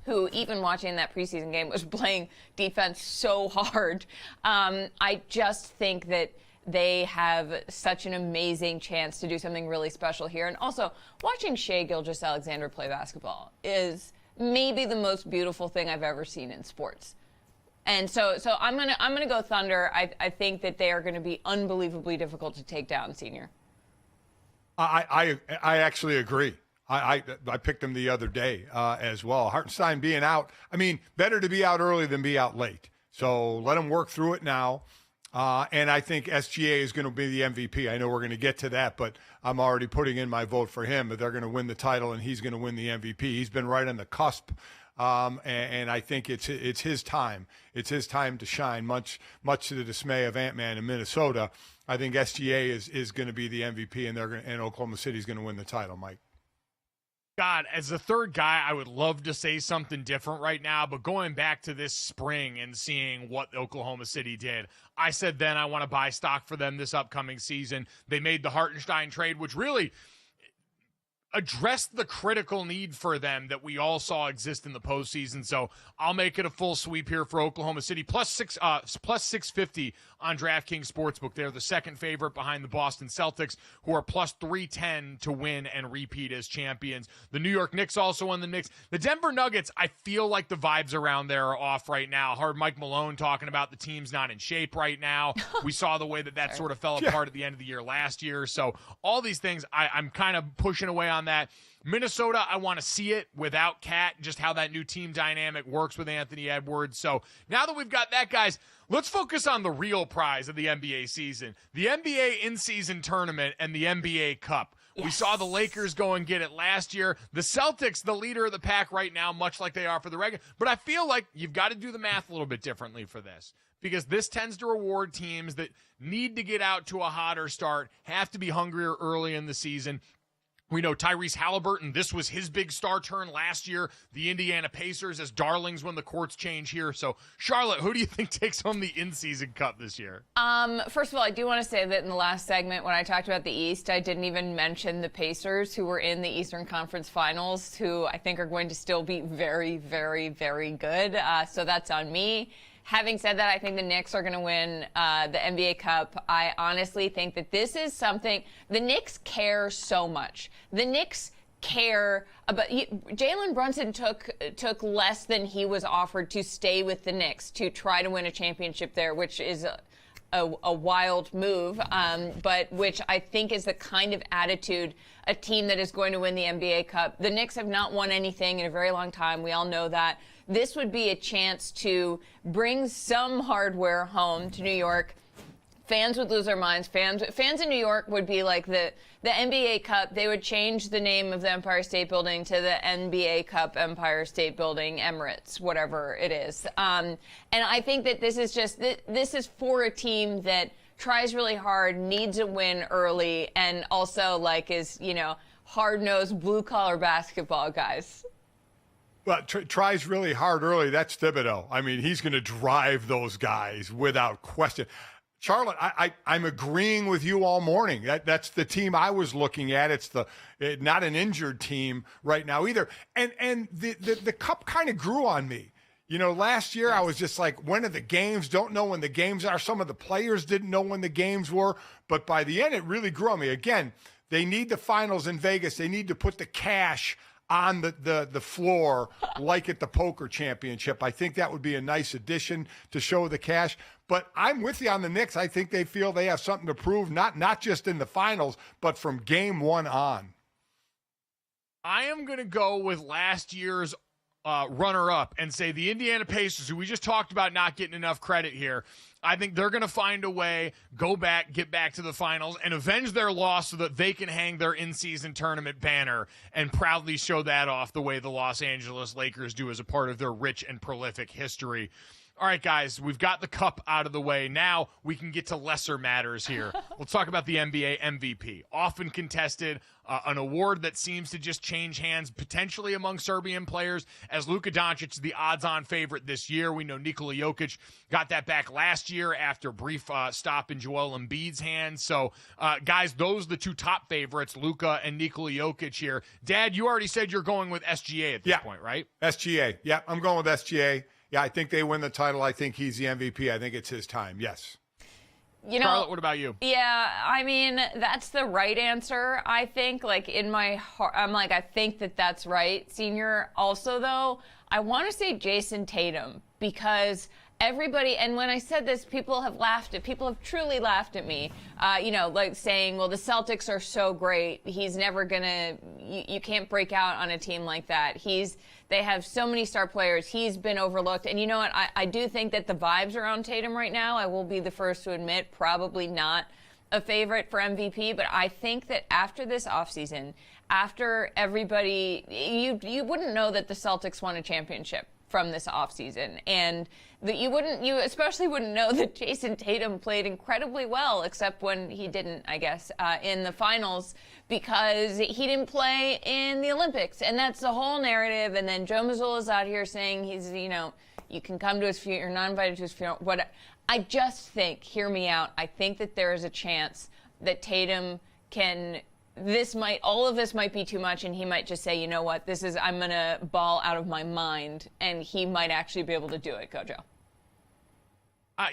S4: who, even watching that preseason game, was playing defense so hard. I just think that they have such an amazing chance to do something really special here. And also, watching Shai Gilgeous-Alexander play basketball is maybe the most beautiful thing I've ever seen in sports. And so I'm gonna go Thunder. I think that they are going to be unbelievably difficult to take down, Senior.
S2: I actually agree. I picked him the other day as well. Hartenstein being out, I mean, better to be out early than be out late. So let him work through it now. And I think SGA is going to be the MVP. I know we're going to get to that, but I'm already putting in my vote for him. But they're going to win the title, and he's going to win the MVP. He's been right on the cusp, and I think it's his time. It's his time to shine, much to the dismay of Ant-Man in Minnesota. I think SGA is going to be the MVP, and Oklahoma City is going to win the title, Mike.
S1: God, as a third guy, I would love to say something different right now, but going back to this spring and seeing what Oklahoma City did, I said then I want to buy stock for them this upcoming season. They made the Hartenstein trade, which really addressed the critical need for them that we all saw exist in the postseason. So I'll make it a full sweep here for Oklahoma City. Plus 650 on DraftKings Sportsbook. They're the second favorite behind the Boston Celtics, who are plus 310 to win and repeat as champions. The New York Knicks also on the Knicks. The Denver Nuggets, I feel like the vibes around there are off right now. Heard Mike Malone talking about the team's not in shape right now. We saw the way that sort of fell apart at the end of the year last year. So all these things, I'm kind of pushing away on that. Minnesota, I want to see it without Cat, just how that new team dynamic works with Anthony Edwards. So now that we've got that, guys, let's focus on the real prize of the NBA season, the NBA in-season tournament and the NBA Cup. Yes. We saw the Lakers go and get it last year. The Celtics, the leader of the pack right now, much like they are for the regular. But I feel like you've got to do the math a little bit differently for this, because this tends to reward teams that need to get out to a hotter start, have to be hungrier early in the season. We know Tyrese Halliburton, this was his big star turn last year. The Indiana Pacers as darlings when the courts change here. So, Charlotte, who do you think takes home the in-season cup this year?
S4: First of all, I do want to say that in the last segment when I talked about the East, I didn't even mention the Pacers, who were in the Eastern Conference Finals, who I think are going to still be very, very, very good. So that's on me. Having said that, I think the Knicks are going to win the NBA Cup. I honestly think that this is something the Knicks care so much. The Knicks care about Jalen Brunson took less than he was offered to stay with the Knicks to try to win a championship there, which is a wild move, but which I think is the kind of attitude a team that is going to win the NBA Cup. The Knicks have not won anything in a very long time. We all know that. This would be a chance to bring some hardware home to New York. Fans would lose their minds. Fans in New York would be like the NBA Cup. They would change the name of the Empire State Building to the NBA Cup Empire State Building Emirates, whatever it is. And I think that this is for a team that tries really hard, needs a win early, and also is hard-nosed blue-collar basketball guys.
S2: Well, tries really hard early. That's Thibodeau. I mean, he's going to drive those guys without question. Charlotte, I'm agreeing with you all morning. That's the team I was looking at. It's not an injured team right now either. And the cup kind of grew on me. Last year I was just like, when are the games? Don't know when the games are. Some of the players didn't know when the games were. But by the end, it really grew on me. Again, they need the finals in Vegas. They need to put the cash on the floor like at the poker championship. I think that would be a nice addition to show the cash. But I'm with you on the Knicks. I think they feel they have something to prove, not just in the finals, but from game one on.
S1: I am going to go with last year's runner-up and say the Indiana Pacers, who we just talked about not getting enough credit here, I think they're going to find a way, get back to the finals, and avenge their loss so that they can hang their in-season tournament banner and proudly show that off the way the Los Angeles Lakers do as a part of their rich and prolific history. All right, guys, we've got the cup out of the way. Now we can get to lesser matters here. Let's talk about the NBA MVP. Often contested, an award that seems to just change hands potentially among Serbian players, as Luka Doncic is the odds-on favorite this year. We know Nikola Jokic got that back last year after a brief stop in Joel Embiid's hands. So, guys, those are the two top favorites, Luka and Nikola Jokic here. Dad, you already said you're going with SGA at this point, right?
S2: SGA. Yeah, I'm going with SGA. Yeah, I think they win the title. I think he's the MVP. I think it's his time. Yes.
S4: You know,
S1: Charlotte, what about you?
S4: Yeah, I mean, that's the right answer, I think. Like, in my heart, I'm like, I think that that's right, Senior. Also, though, I want to say Jason Tatum, because everybody, and when I said this, people have truly laughed at me, like saying, well, the Celtics are so great. He's never going to, you can't break out on a team like that. They have so many star players. He's been overlooked. And you know what? I do think that the vibes around Tatum right now, I will be the first to admit, probably not a favorite for MVP. But I think that after this offseason, after everybody, you wouldn't know that the Celtics won a championship from this offseason. And that you especially wouldn't know that Jason Tatum played incredibly well, except when he didn't, I guess, in the finals, because he didn't play in the Olympics. And that's the whole narrative. And then Joe Mazzulla's out here saying he's, you can come to his funeral, you're not invited to his funeral. I just think, hear me out, I think that there is a chance that Tatum can, all of this might be too much, and he might just say, you know what, I'm going to ball out of my mind, and he might actually be able to do it, Gojo.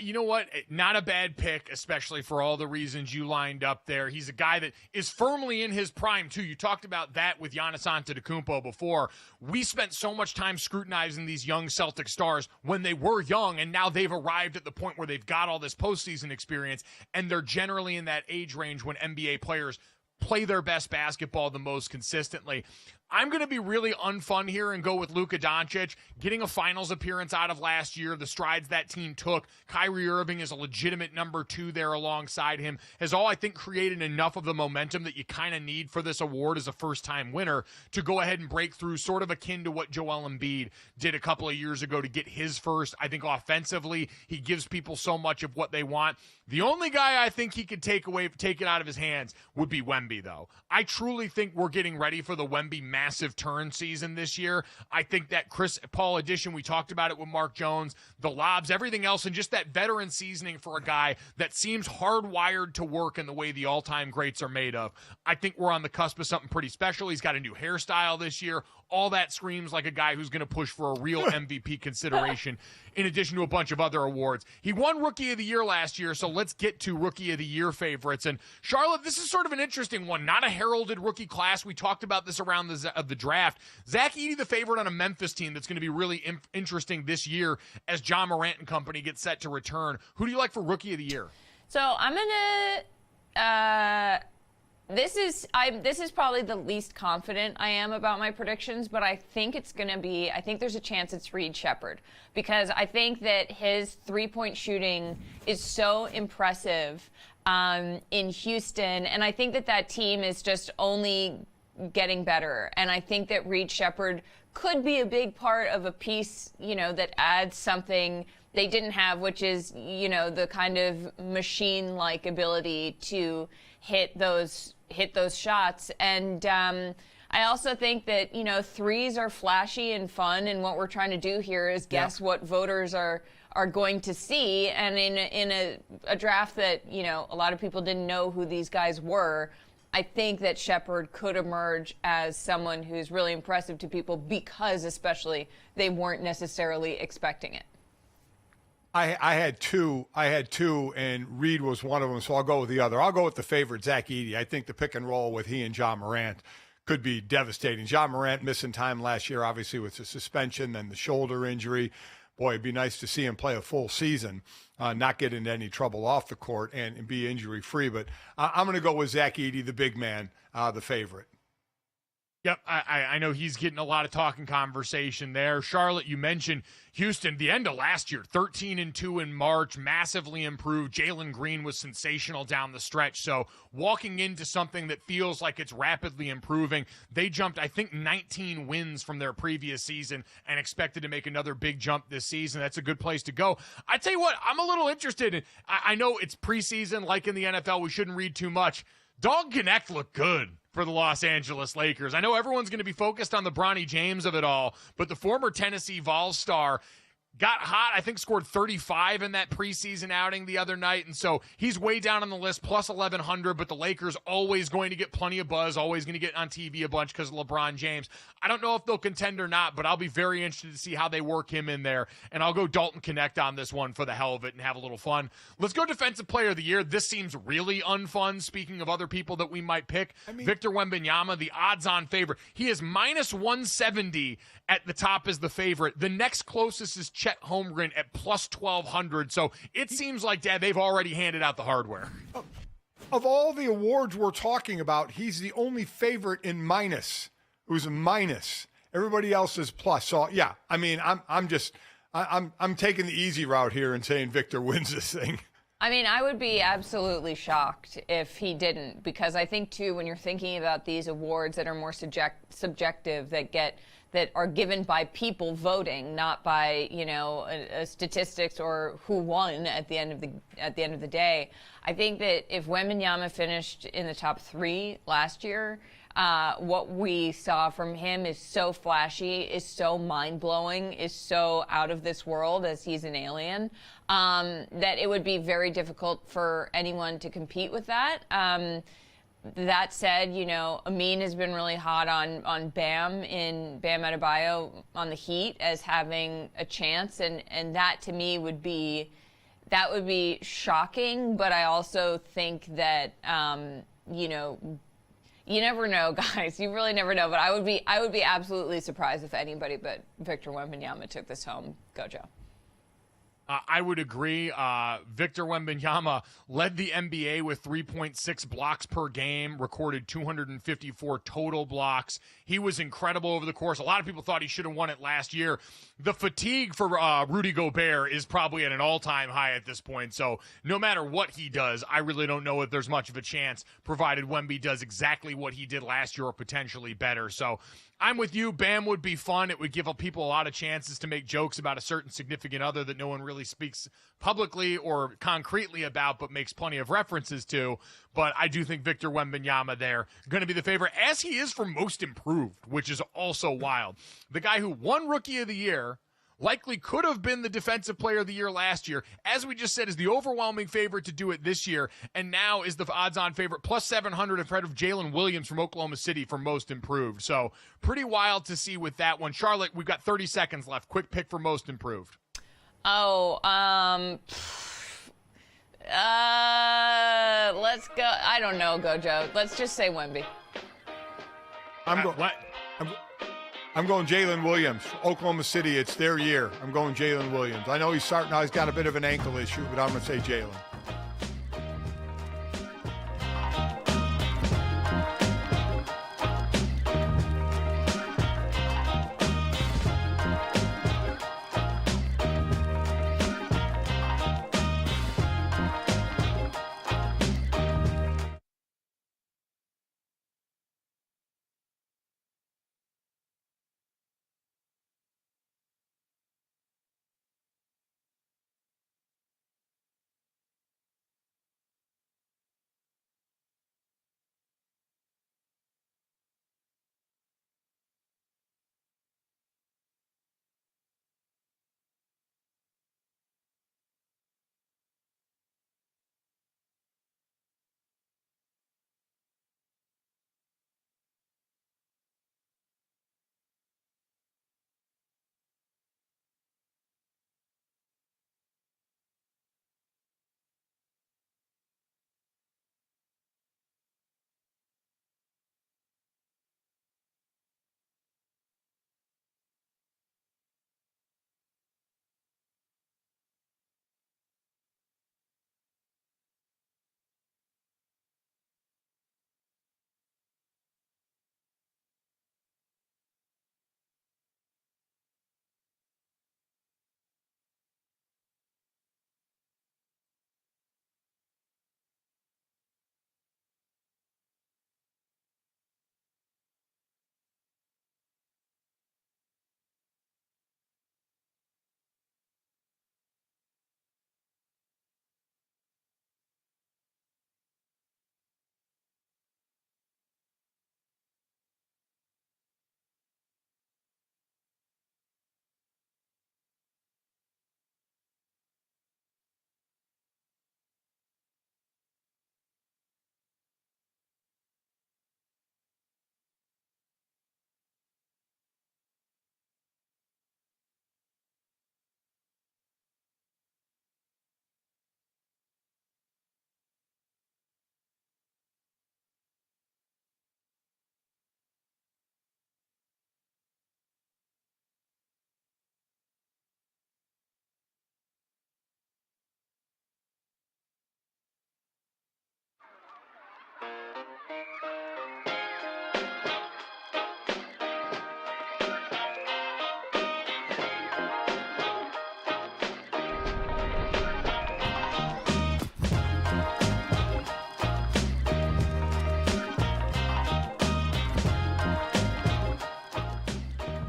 S1: You know what? Not a bad pick, especially for all the reasons you lined up there. He's a guy that is firmly in his prime, too. You talked about that with Giannis Antetokounmpo before. We spent so much time scrutinizing these young Celtic stars when they were young, and now they've arrived at the point where they've got all this postseason experience, and they're generally in that age range when NBA players play their best basketball the most consistently. I'm going to be really unfun here and go with Luka Doncic, getting a finals appearance out of last year, the strides that team took. Kyrie Irving is a legitimate number 2 there alongside him, has all, I think, created enough of the momentum that you kind of need for this award as a first-time winner to go ahead and break through, sort of akin to what Joel Embiid did a couple of years ago to get his first. I think offensively, he gives people so much of what they want. The only guy I think he could take it out of his hands would be Wemby, though. I truly think we're getting ready for the Wemby massive turn season this year. I think that Chris Paul addition, we talked about it with Mark Jones, the lobs, everything else, and just that veteran seasoning for a guy that seems hardwired to work in the way the all-time greats are made of. I think we're on the cusp of something pretty special. He's got a new hairstyle this year. All that screams like a guy who's going to push for a real MVP consideration in addition to a bunch of other awards. He won Rookie of the Year last year, so let's get to Rookie of the Year favorites. And Charlotte, this is sort of an interesting one. Not a heralded rookie class. We talked about this around the draft. Zach Edey, the favorite on a Memphis team that's going to be really interesting this year as John Morant and company get set to return. Who do you like for Rookie of the Year?
S4: So I'm going to this is probably the least confident I am about my predictions, but I think I think there's a chance it's Reed Shepherd, because I think that his three-point shooting is so impressive in Houston, and I think that team is just only getting better, and I think that Reed Shepherd could be a big part of a piece, that adds something they didn't have, which is, the kind of machine-like ability to hit those shots. And I also think that, threes are flashy and fun, and what we're trying to do here is guess what voters are going to see. And in a draft that, a lot of people didn't know who these guys were, I think that Shepherd could emerge as someone who's really impressive to people, because especially they weren't necessarily expecting it.
S2: I had two, and Reed was one of them, so I'll go with the other. I'll go with the favorite, Zach Edey. I think the pick and roll with he and John Morant could be devastating. John Morant missing time last year, obviously, with the suspension, then the shoulder injury. Boy, it'd be nice to see him play a full season, not get into any trouble off the court, and be injury-free. But I'm going to go with Zach Edey, the big man, the favorite.
S1: Yep, I know he's getting a lot of talking conversation there. Charlotte, you mentioned Houston, the end of last year, 13-2 in March, massively improved. Jalen Green was sensational down the stretch. So walking into something that feels like it's rapidly improving, they jumped, I think, 19 wins from their previous season and expected to make another big jump this season. That's a good place to go. I tell you what, I'm a little interested in, I know it's preseason, like in the NFL, we shouldn't read too much. Dalton Knecht looked good for the Los Angeles Lakers. I know everyone's going to be focused on the Bronny James of it all, but the former Tennessee Vols star got hot, I think scored 35 in that preseason outing the other night, and so he's way down on the list, plus 1,100, but the Lakers always going to get plenty of buzz, always going to get on TV a bunch because of LeBron James. I don't know if they'll contend or not, but I'll be very interested to see how they work him in there, and I'll go Dalton Knecht on this one for the hell of it and have a little fun. Let's go Defensive Player of the Year. This seems really unfun, speaking of other people that we might pick. Victor Wembanyama, the odds-on favorite. He is minus 170 at the top as the favorite. The next closest is Chet Holmgren at plus 1,200. So it seems like, Dad, they've already handed out the hardware.
S2: Of all the awards we're talking about, he's the only favorite in minus, who's a minus. Everybody else is plus. So yeah, I mean, I'm taking the easy route here and saying Victor wins this thing.
S4: I mean, I would be absolutely shocked if he didn't, because I think too, when you're thinking about these awards that are more subjective, that are given by people voting, not by a statistics or who won at the end of the day. I think that if Wembanyama finished in the top 3 last year, what we saw from him is so flashy, is so mind-blowing, is so out of this world, as he's an alien, that it would be very difficult for anyone to compete with that. That said, Amin has been really hot on Bam Adebayo on the Heat as having a chance, and that to me would be shocking. But I also think that you never know, guys. You really never know. But I would be absolutely surprised if anybody but Victor Wembanyama took this home. GoJo.
S1: I would agree. Victor Wembanyama led the NBA with 3.6 blocks per game, recorded 254 total blocks. He was incredible over the course. A lot of people thought he should have won it last year. The fatigue for Rudy Gobert is probably at an all-time high at this point. So no matter what he does, I really don't know if there's much of a chance, provided Wemby does exactly what he did last year or potentially better. So I'm with you. Bam would be fun. It would give people a lot of chances to make jokes about a certain significant other that no one really speaks publicly or concretely about, but makes plenty of references to. But I do think Victor Wembanyama there going to be the favorite, as he is for most improved, which is also wild. The guy who won Rookie of the Year, likely could have been the Defensive Player of the Year last year, as we just said, is the overwhelming favorite to do it this year, and now is the odds-on favorite, plus 700 in front of Jalen Williams from Oklahoma City for most improved. So pretty wild to see with that one. Charlotte, we've got 30 seconds left. Quick pick for most improved.
S4: Let's go. I don't know, GoJo. Let's just say Wemby.
S2: I'm going Jalen Williams. Oklahoma City, it's their year. I'm going Jalen Williams. I know he's got a bit of an ankle issue, but I'm going to say Jalen.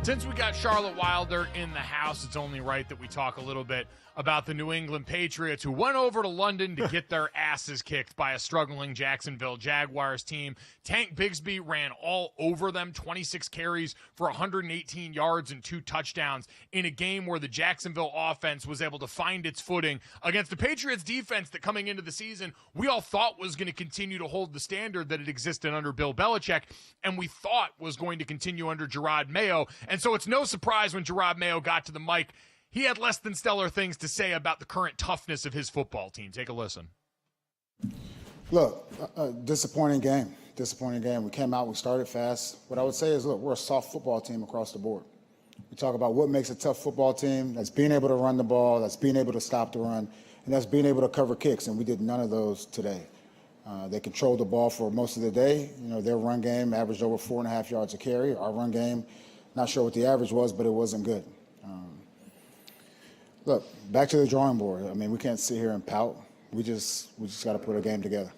S1: Since we got Charlotte Wilder in the house, it's only right that we talk a little bit about the New England Patriots, who went over to London to get their asses kicked by a struggling Jacksonville Jaguars team. Tank Bigsby ran all over them, 26 carries for 118 yards and 2 touchdowns in a game where the Jacksonville offense was able to find its footing against the Patriots defense that coming into the season we all thought was going to continue to hold the standard that had existed under Bill Belichick, and we thought was going to continue under Gerard Mayo. And so it's no surprise when Gerard Mayo got to the mic, he had less than stellar things to say about the current toughness of his football team. Take a listen.
S5: Look, disappointing game. Disappointing game. We came out, we started fast. What I would say is, look, we're a soft football team across the board. We talk about what makes a tough football team. That's being able to run the ball, that's being able to stop the run, and that's being able to cover kicks, and we did none of those today. They controlled the ball for most of the day. You know, their run game averaged over 4.5 yards a carry. Our run game, not sure what the average was, but it wasn't good. Look, back to the drawing board. I mean, we can't sit here and pout. We just got to put a game together.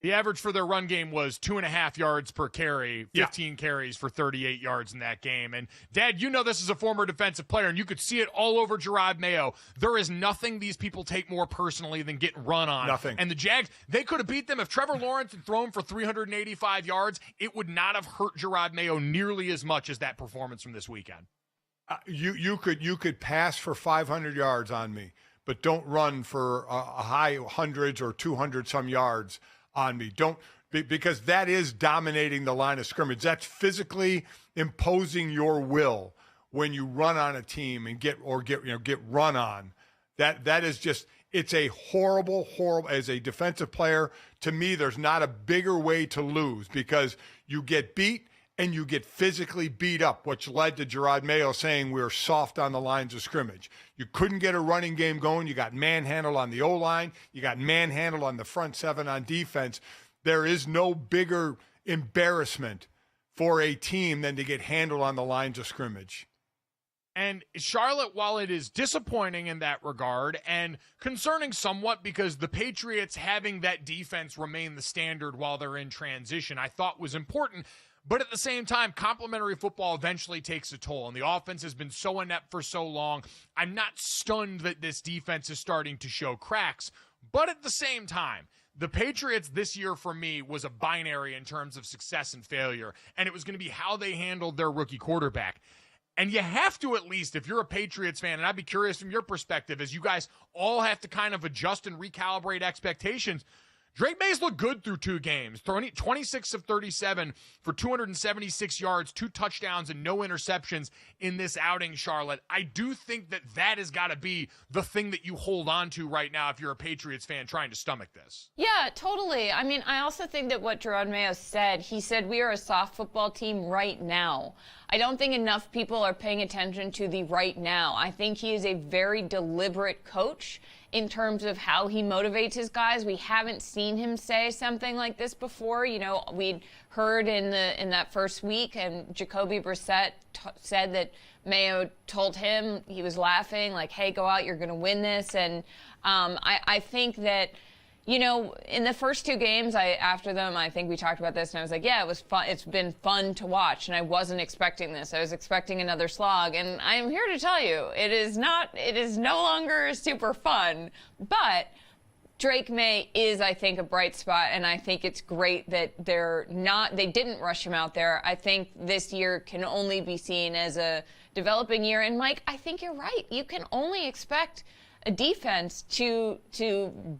S1: The average for their run game was 2.5 yards per carry, 15 carries for 38 yards in that game. And, Dad, you know this is a former defensive player, and you could see it all over Gerard Mayo. There is nothing these people take more personally than getting run on.
S2: Nothing.
S1: And the Jags, they could have beat them. If Trevor Lawrence had thrown for 385 yards, it would not have hurt Gerard Mayo nearly as much as that performance from this weekend.
S2: You could pass for 500 yards on me, but don't run for a high hundreds or 200 some yards on me. Don't, because that is dominating the line of scrimmage. That's physically imposing your will when you run on a team and get run on. That is just, it's a horrible as a defensive player. To me, there's not a bigger way to lose, because you get beat and you get physically beat up, which led to Gerard Mayo saying we're soft on the lines of scrimmage. You couldn't get a running game going. You got manhandled on the O-line. You got manhandled on the front seven on defense. There is no bigger embarrassment for a team than to get handled on the lines of scrimmage.
S1: And Charlotte, while it is disappointing in that regard and concerning somewhat because the Patriots having that defense remain the standard while they're in transition, I thought was important. But at the same time, complementary football eventually takes a toll, and the offense has been so inept for so long. I'm not stunned that this defense is starting to show cracks, but at the same time, the Patriots this year for me was a binary in terms of success and failure, and it was going to be how they handled their rookie quarterback. And you have to, at least, if you're a Patriots fan, and I'd be curious from your perspective, as you guys all have to kind of adjust and recalibrate expectations, Drake Mays looked good through 2 games, 26 of 37 for 276 yards, 2 touchdowns, and no interceptions in this outing, Charlotte. I do think that has got to be the thing that you hold on to right now if you're a Patriots fan trying to stomach this.
S4: Yeah, totally. I mean, I also think that what Gerard Mayo said, he said we are a soft football team right now. I don't think enough people are paying attention to the right now. I think he is a very deliberate coach in terms of how he motivates his guys. We haven't seen him say something like this before. You know, we'd heard in that first week, and Jacoby Brissett said that Mayo told him, he was laughing, like, hey, go out, you're going to win this. And I think that, you know, in the first 2 games after them, I think we talked about this, and I was like, yeah, it was fun. It's been fun to watch, and I wasn't expecting this. I was expecting another slog, and I am here to tell you, it is no longer super fun, but Drake May is, I think, a bright spot, and I think it's great that they didn't rush him out there. I think this year can only be seen as a developing year, and Mike, I think you're right. You can only expect a defense to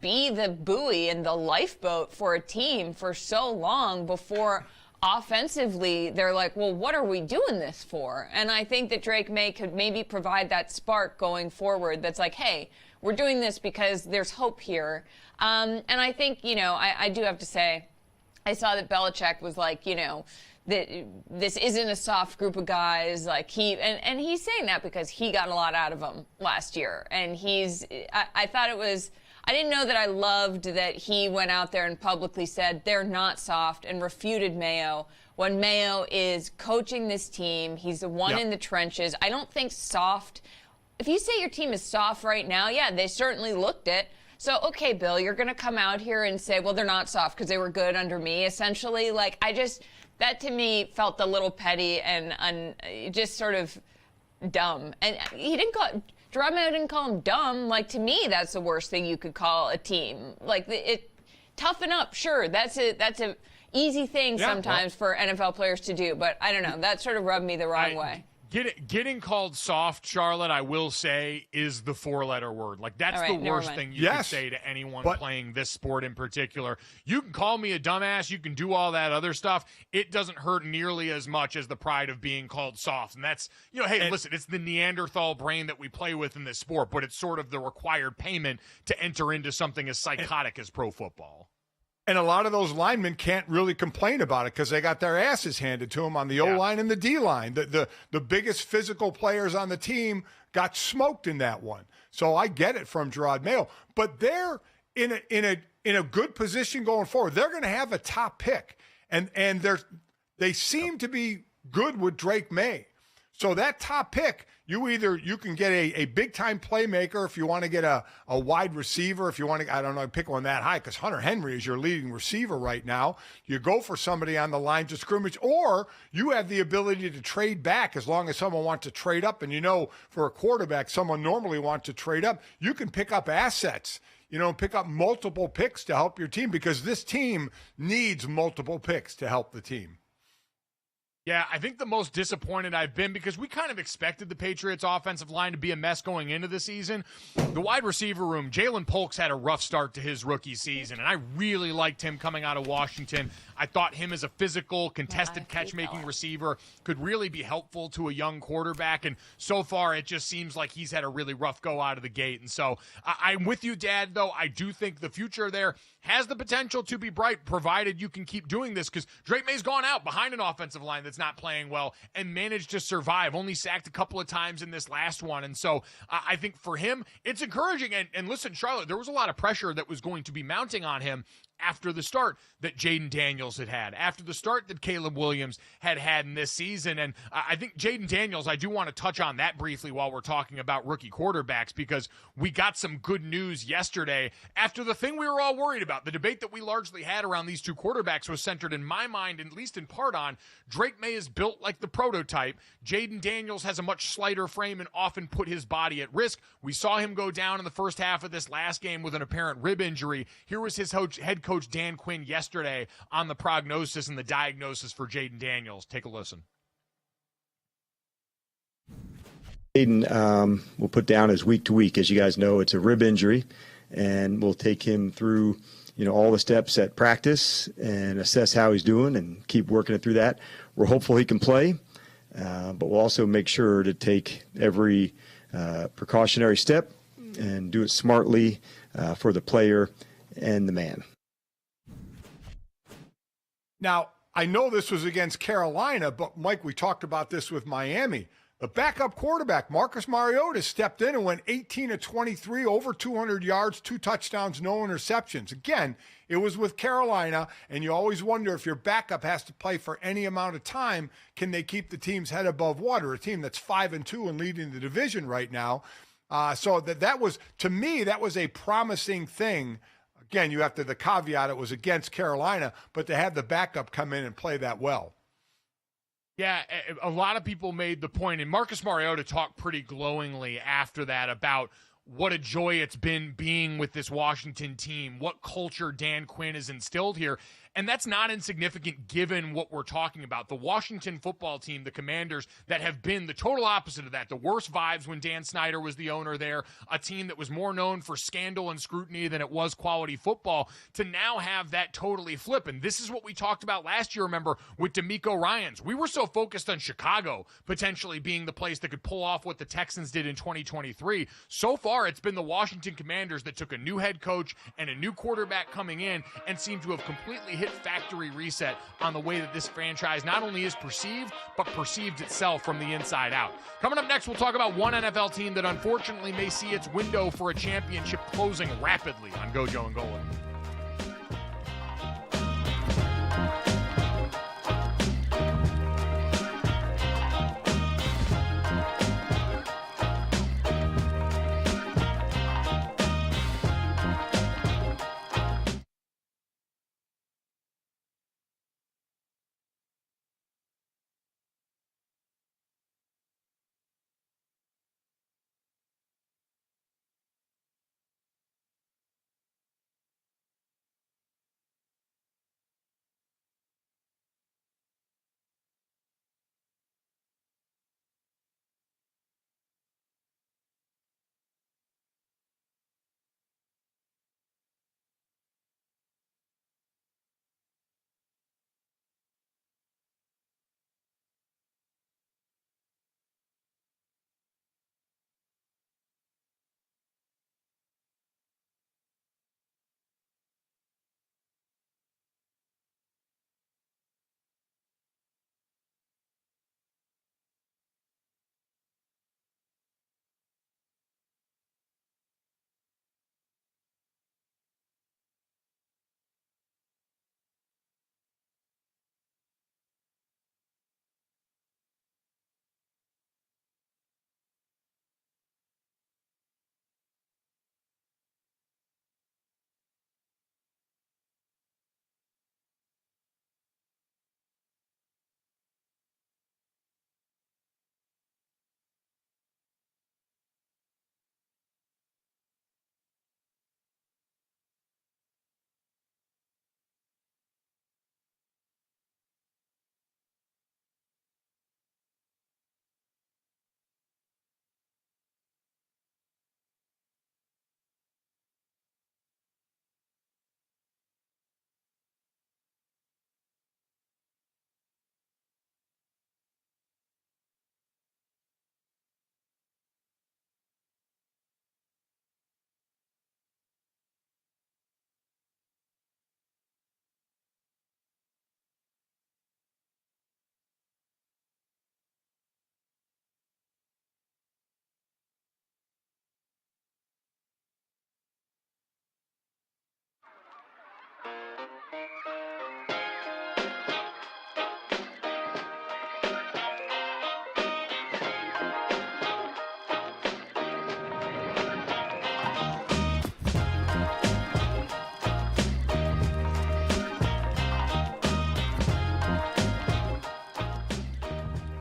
S4: be the buoy and the lifeboat for a team for so long before offensively they're like, well, what are we doing this for? And I think that Drake May could maybe provide that spark going forward that's like, hey, we're doing this because there's hope here. And I think, you know, I do have to say, I saw that Belichick was like, you know, that this isn't a soft group of guys. Like he's saying that because he got a lot out of them last year. And I thought it was, I didn't know that I loved that he went out there and publicly said they're not soft and refuted Mayo when Mayo is coaching this team. He's the one in the trenches. I don't think soft. If you say your team is soft right now, yeah, they certainly looked it. So, okay, Bill, you're going to come out here and say, well, they're not soft because they were good under me, essentially. Like, that to me felt a little petty and just sort of dumb. And he didn't call Geronimo didn't call him dumb. Like, to me, that's the worst thing you could call a team. Like, toughen up, sure. That's a easy thing sometimes for NFL players to do. But I don't know. That sort of rubbed me the wrong way.
S1: Getting called soft, Charlotte, I will say, is the four-letter word. Like, that's the worst thing you can say to anyone playing this sport in particular. You can call me a dumbass. You can do all that other stuff. It doesn't hurt nearly as much as the pride of being called soft. And that's, hey, listen, it's the Neanderthal brain that we play with in this sport, but it's sort of the required payment to enter into something as psychotic as pro football.
S2: And a lot of those linemen can't really complain about it because they got their asses handed to them on the O-line and the D-line. The biggest physical players on the team got smoked in that one. So I get it from Gerard Mayo. But they're in a good position going forward. They're going to have a top pick. And they seem to be good with Drake May. So that top pick, you can get a big-time playmaker if you want to get a wide receiver, if you want to, I don't know, pick one that high because Hunter Henry is your leading receiver right now. You go for somebody on the line to scrimmage, or you have the ability to trade back as long as someone wants to trade up. And for a quarterback, someone normally wants to trade up. You can pick up assets, pick up multiple picks to help your team because this team needs multiple picks to help the team.
S1: Yeah, I think the most disappointed I've been because we kind of expected the Patriots' offensive line to be a mess going into the season. The wide receiver room, Jalen Polk's had a rough start to his rookie season, and I really liked him coming out of Washington. I thought him as a physical, contested catch-making receiver could really be helpful to a young quarterback, and so far it just seems like he's had a really rough go out of the gate. And so I'm with you, Dad, though. I do think the future there has the potential to be bright, provided you can keep doing this, because Drake May's gone out behind an offensive line that's not playing well and managed to survive, only sacked a couple of times in this last one. And so I think for him, it's encouraging. And listen, Charlotte, there was a lot of pressure that was going to be mounting on him after the start that Jaden Daniels had, after the start that Caleb Williams had in this season. And I think Jaden Daniels, I do want to touch on that briefly while we're talking about rookie quarterbacks, because we got some good news yesterday after the thing we were all worried about. The debate that we largely had around these two quarterbacks was centered in my mind, at least in part, on Drake May is built like the prototype. Jaden Daniels has a much slighter frame and often put his body at risk. We saw him go down in the first half of this last game with an apparent rib injury. Here was his head coach Dan Quinn yesterday on the prognosis and the diagnosis for Jaden Daniels. Take a listen.
S6: Jaden we'll put down as week to week. As you guys know, it's a rib injury, and we'll take him through all the steps at practice and assess how he's doing and keep working it through that. We're hopeful he can play, but we'll also make sure to take every precautionary step and do it smartly for the player and the man.
S2: Now, I know this was against Carolina, but Mike, we talked about this with Miami. The backup quarterback, Marcus Mariota, stepped in and went 18 of 23, over 200 yards, 2 touchdowns, no interceptions. Again, it was with Carolina, and you always wonder if your backup has to play for any amount of time, can they keep the team's head above water, a team that's 5-2 and leading the division right now. So that was, to me, that was a promising thing. Again, you have to, the caveat, it was against Carolina, but to have the backup come in and play that well.
S1: Yeah, a lot of people made the point, and Marcus Mariota talked pretty glowingly after that about what a joy it's been being with this Washington team, what culture Dan Quinn has instilled here. And that's not insignificant given what we're talking about. The Washington football team, the Commanders, that have been the total opposite of that. The worst vibes when Dan Snyder was the owner there, a team that was more known for scandal and scrutiny than it was quality football, to now have that totally flip. And this is what we talked about last year, remember, with DeMeco Ryans. We were so focused on Chicago potentially being the place that could pull off what the Texans did in 2023. So far, far, it's been the Washington Commanders that took a new head coach and a new quarterback coming in and seem to have completely hit factory reset on the way that this franchise not only is perceived, but perceived itself from the inside out. Coming up next, we'll talk about one NFL team that unfortunately may see its window for a championship closing rapidly on GoJo and Golic.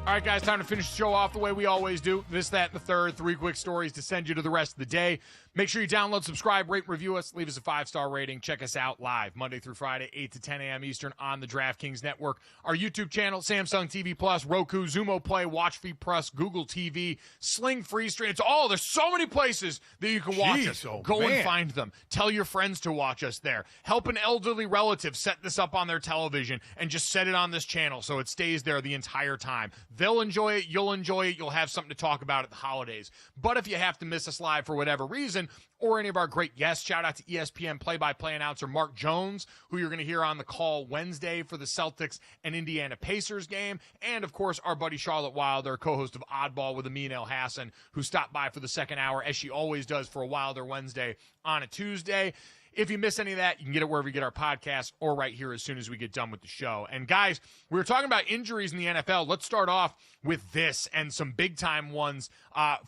S1: All right, guys, time to finish the show off the way we always do. This, that, and the third. 3 quick stories to send you to the rest of the day. Make sure you download, subscribe, rate, review us, leave us a 5-star rating. Check us out live Monday through Friday, 8 to 10 a.m. Eastern on the DraftKings Network. Our YouTube channel, Samsung TV Plus, Roku, Xumo Play, WatchFree Plus, Google TV, Sling Free Stream. It's all. There's so many places that you can watch us. Go and find them. Tell your friends to watch us there. Help an elderly relative set this up on their television and just set it on this channel so it stays there the entire time. They'll enjoy it. You'll enjoy it. You'll have something to talk about at the holidays. But if you have to miss us live for whatever reason, or any of our great guests, shout out to ESPN play-by-play announcer Mark Jones, who you're going to hear on the call Wednesday for the Celtics and Indiana Pacers game. And, of course, our buddy Charlotte Wilder, co-host of Oddball with Amin El Hassan, who stopped by for the second hour, as she always does for a Wilder Wednesday on a Tuesday. If you miss any of that, you can get it wherever you get our podcast or right here as soon as we get done with the show. And, guys, we were talking about injuries in the NFL. Let's start off with this and some big-time ones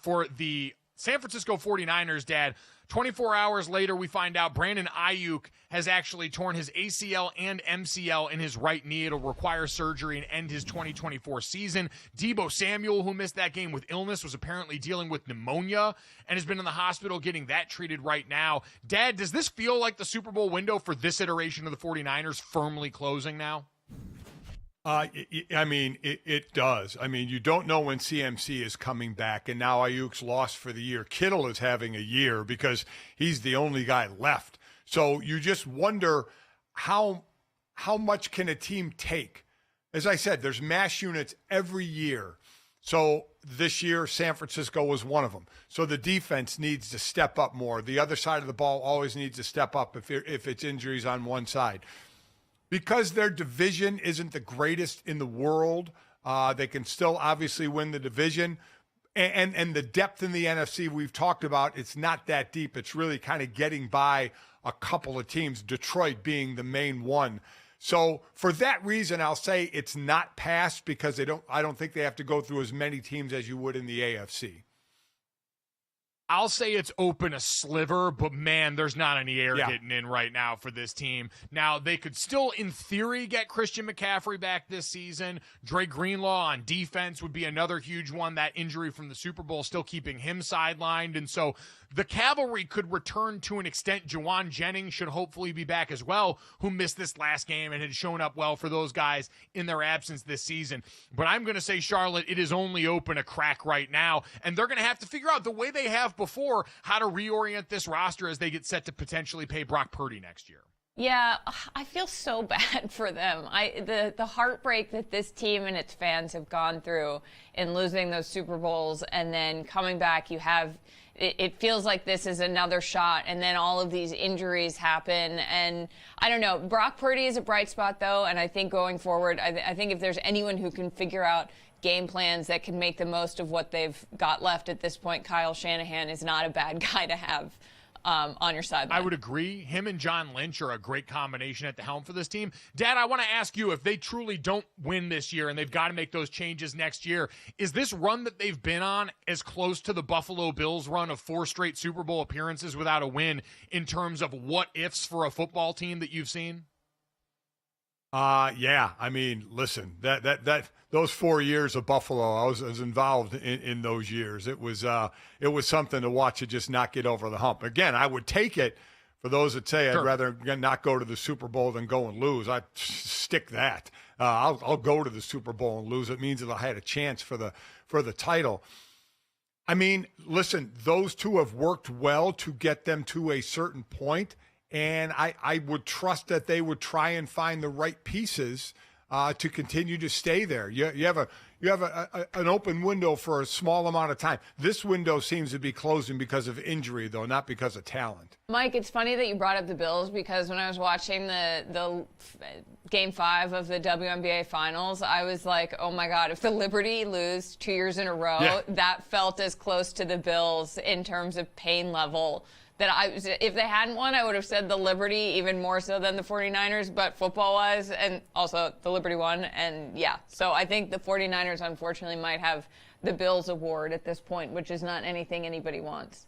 S1: for the San Francisco 49ers, Dad. 24 hours later, we find out Brandon Ayuk has actually torn his ACL and MCL in his right knee. It'll require surgery and end his 2024 season. Deebo Samuel, who missed that game with illness, was apparently dealing with pneumonia and has been in the hospital getting that treated right now. Dad, does this feel like the Super Bowl window for this iteration of the 49ers firmly closing now?
S2: It does. I mean, you don't know when CMC is coming back, and now Ayuk's lost for the year. Kittle is having a year because he's the only guy left. So you just wonder how much can a team take? As I said, there's mass units every year. So this year, San Francisco was one of them. So the defense needs to step up more. The other side of the ball always needs to step up if it's injuries on one side. Because their division isn't the greatest in the world, they can still obviously win the division. And the depth in the NFC we've talked about, it's not that deep. It's really kind of getting by a couple of teams, Detroit being the main one. So for that reason, I'll say it's not passed because I don't think they have to go through as many teams as you would in the AFC.
S1: I'll say it's open a sliver, but man, there's not any air
S2: Yeah.
S1: getting in right now for this team. Now, they could still, in theory, get Christian McCaffrey back this season. Dre Greenlaw on defense would be another huge one. That injury from the Super Bowl still keeping him sidelined. And so the cavalry could return to an extent. Juwan Jennings should hopefully be back as well, who missed this last game and had shown up well for those guys in their absence this season. But I'm going to say, Charlotte, it is only open a crack right now, and they're going to have to figure out the way they have before how to reorient this roster as they get set to potentially pay Brock Purdy next year.
S4: Yeah, I feel so bad for them. The heartbreak that this team and its fans have gone through in losing those Super Bowls and then coming back, it feels like this is another shot, and then all of these injuries happen. And I don't know. Brock Purdy is a bright spot, though, and I think going forward, I think if there's anyone who can figure out game plans that can make the most of what they've got left at this point, Kyle Shanahan is not a bad guy to have on your sideline.
S1: I would agree. Him and John Lynch are a great combination at the helm for this team. Dad, I want to ask you, if they truly don't win this year and they've got to make those changes next year, is this run that they've been on as close to the Buffalo Bills run of 4 straight Super Bowl appearances without a win in terms of what-ifs for a football team that you've seen?
S2: Yeah. I mean, listen, those 4 years of Buffalo, I was involved in those years. It was something to watch it just not get over the hump. Again, I would take it for those that say
S1: Sure.
S2: I'd rather not go to the Super Bowl than go and lose. I'd stick that. I'll go to the Super Bowl and lose. It means that I had a chance for the title. I mean, listen, those two have worked well to get them to a certain point. And I would trust that they would try and find the right pieces to continue to stay there. You have an open window for a small amount of time. This window seems to be closing because of injury, though, not because of talent.
S4: Mike, it's funny that you brought up the Bills, because when I was watching the Game 5 of the WNBA Finals, I was like, oh, my God, if the Liberty lose 2 years in a row, that felt as close to the Bills in terms of pain level that if they hadn't won, I would have said the Liberty even more so than the 49ers, but football-wise, and also the Liberty won, and yeah. So I think the 49ers, unfortunately, might have the Bills award at this point, which is not anything anybody wants.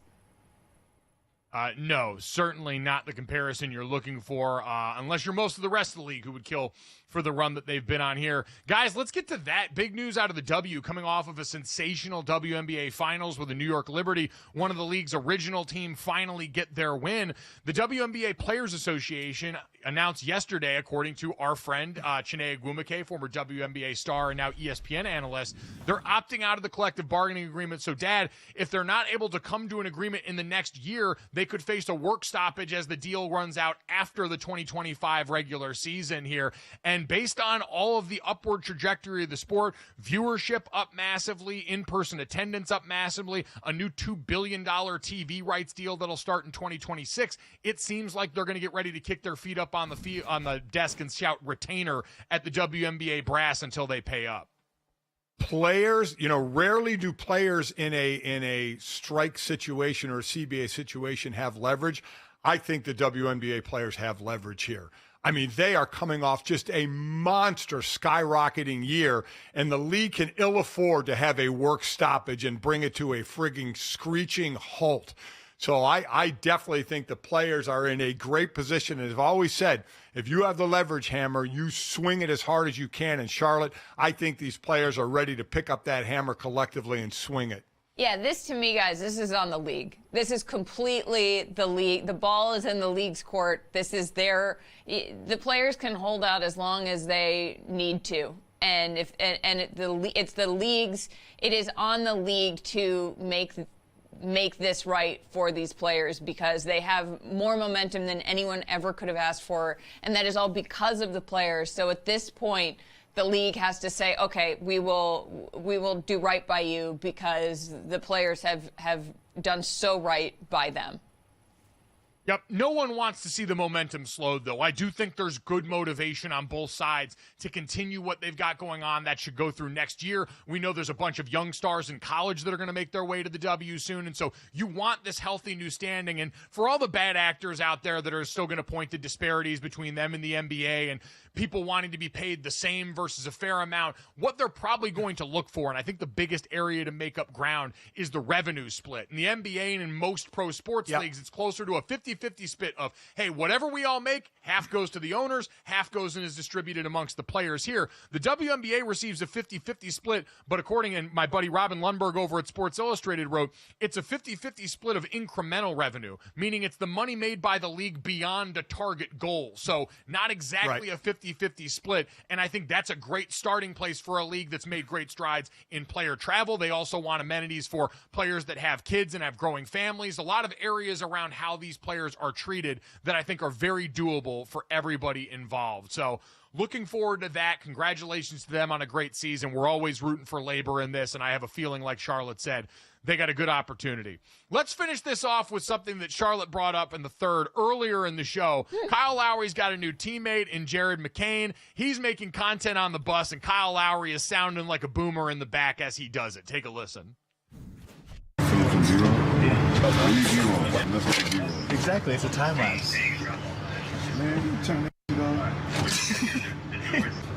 S1: No, certainly not the comparison you're looking for, unless you're most of the rest of the league who would kill for the run that they've been on here. Guys, let's get to that. Big news out of the W, coming off of a sensational WNBA Finals with the New York Liberty, one of the league's original team, finally get their win. The WNBA Players Association announced yesterday, according to our friend Chiney Ogwumike, former WNBA star and now ESPN analyst, they're opting out of the collective bargaining agreement. So, Dad, if they're not able to come to an agreement in the next year, they could face a work stoppage as the deal runs out after the 2025 regular season here. And based on all of the upward trajectory of the sport, viewership up massively, in-person attendance up massively, a new $2 billion TV rights deal that'll start in 2026, it seems like they're going to get ready to kick their feet up on the desk and shout retainer at the WNBA brass until they pay up.
S2: Players, rarely do players in a strike situation or a CBA situation have leverage. I think the WNBA players have leverage here. I mean, they are coming off just a monster skyrocketing year, and the league can ill afford to have a work stoppage and bring it to a frigging screeching halt. So I definitely think the players are in a great position. And I've always said, if you have the leverage hammer, you swing it as hard as you can. In Charlotte, I think these players are ready to pick up that hammer collectively and swing it.
S4: Yeah, this to me, guys, this is on the league. This is completely the league. The ball is in the league's court. This is the players can hold out as long as they need to. And it's the league's, it is on the league to make this right for these players, because they have more momentum than anyone ever could have asked for, and that is all because of the players. So at this point, the league has to say, okay, we will do right by you because the players have done so right by them.
S1: Yep. No one wants to see the momentum slowed, though. I do think there's good motivation on both sides to continue what they've got going on. That should go through next year. We know there's a bunch of young stars in college that are going to make their way to the W soon. And so you want this healthy new standing. And for all the bad actors out there that are still going to point to disparities between them and the NBA and people wanting to be paid the same versus a fair amount, what they're probably going to look for, and I think the biggest area to make up ground, is the revenue split. In the NBA and in most pro sports leagues, it's closer to a 50-50 split of, hey, whatever we all make, half goes to the owners, half goes and is distributed amongst the players here. The WNBA receives a 50-50 split, but according to my buddy Robin Lundberg over at Sports Illustrated wrote, it's a 50-50 split of incremental revenue, meaning it's the money made by the league beyond a target goal. So not exactly a 50-50 split, and I think that's a great starting place for a league that's made great strides in player travel. They also want amenities for players that have kids and have growing families. A lot of areas around how these players are treated that I think are very doable for everybody involved. So looking forward to that. Congratulations to them on a great season. We're always rooting for labor in this, and I have a feeling, like Charlotte said, they got a good opportunity. Let's finish this off with something that Charlotte brought up in the third earlier in the show. Kyle Lowry's got a new teammate in Jared McCain. He's making content on the bus, and Kyle Lowry is sounding like a boomer in the back as he does it. Take a listen.
S7: Exactly, it's a time lapse.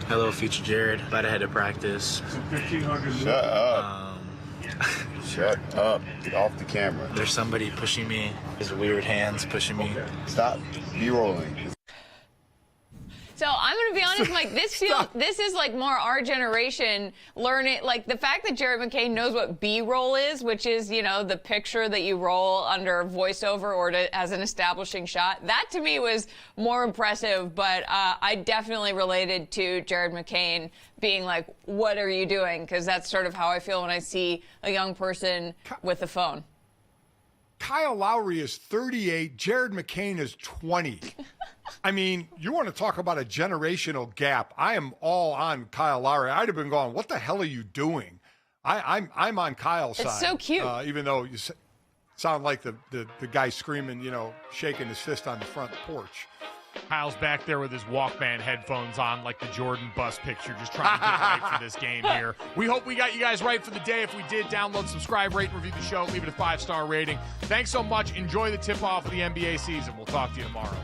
S7: Hello, future Jared. Glad I had to practice.
S8: Shut up. Shut up. Get off the camera.
S7: There's somebody pushing me. His weird hands pushing me.
S8: Stop B-rolling.
S4: So I'm going to be honest, Mike, this is like more our generation learning, like the fact that Jared McCain knows what B-roll is, which is, you know, the picture that you roll under voiceover or as an establishing shot. That to me was more impressive, but I definitely related to Jared McCain being like, what are you doing? Because that's sort of how I feel when I see a young person with a phone.
S2: Kyle Lowry is 38. Jared McCain is 20. I mean, you want to talk about a generational gap. I am all on Kyle Lowry. I'd have been going, what the hell are you doing? I'm on Kyle's side.
S4: It's so cute.
S2: Even though you sound like the guy screaming, you know, shaking his fist on the front porch.
S1: Kyle's back there with his Walkman headphones on like the Jordan bus picture, just trying to get right for this game here. We hope we got you guys right for the day. If we did, download, subscribe, rate, and review the show. Leave it a 5-star rating. Thanks so much. Enjoy the tip-off of the NBA season. We'll talk to you tomorrow.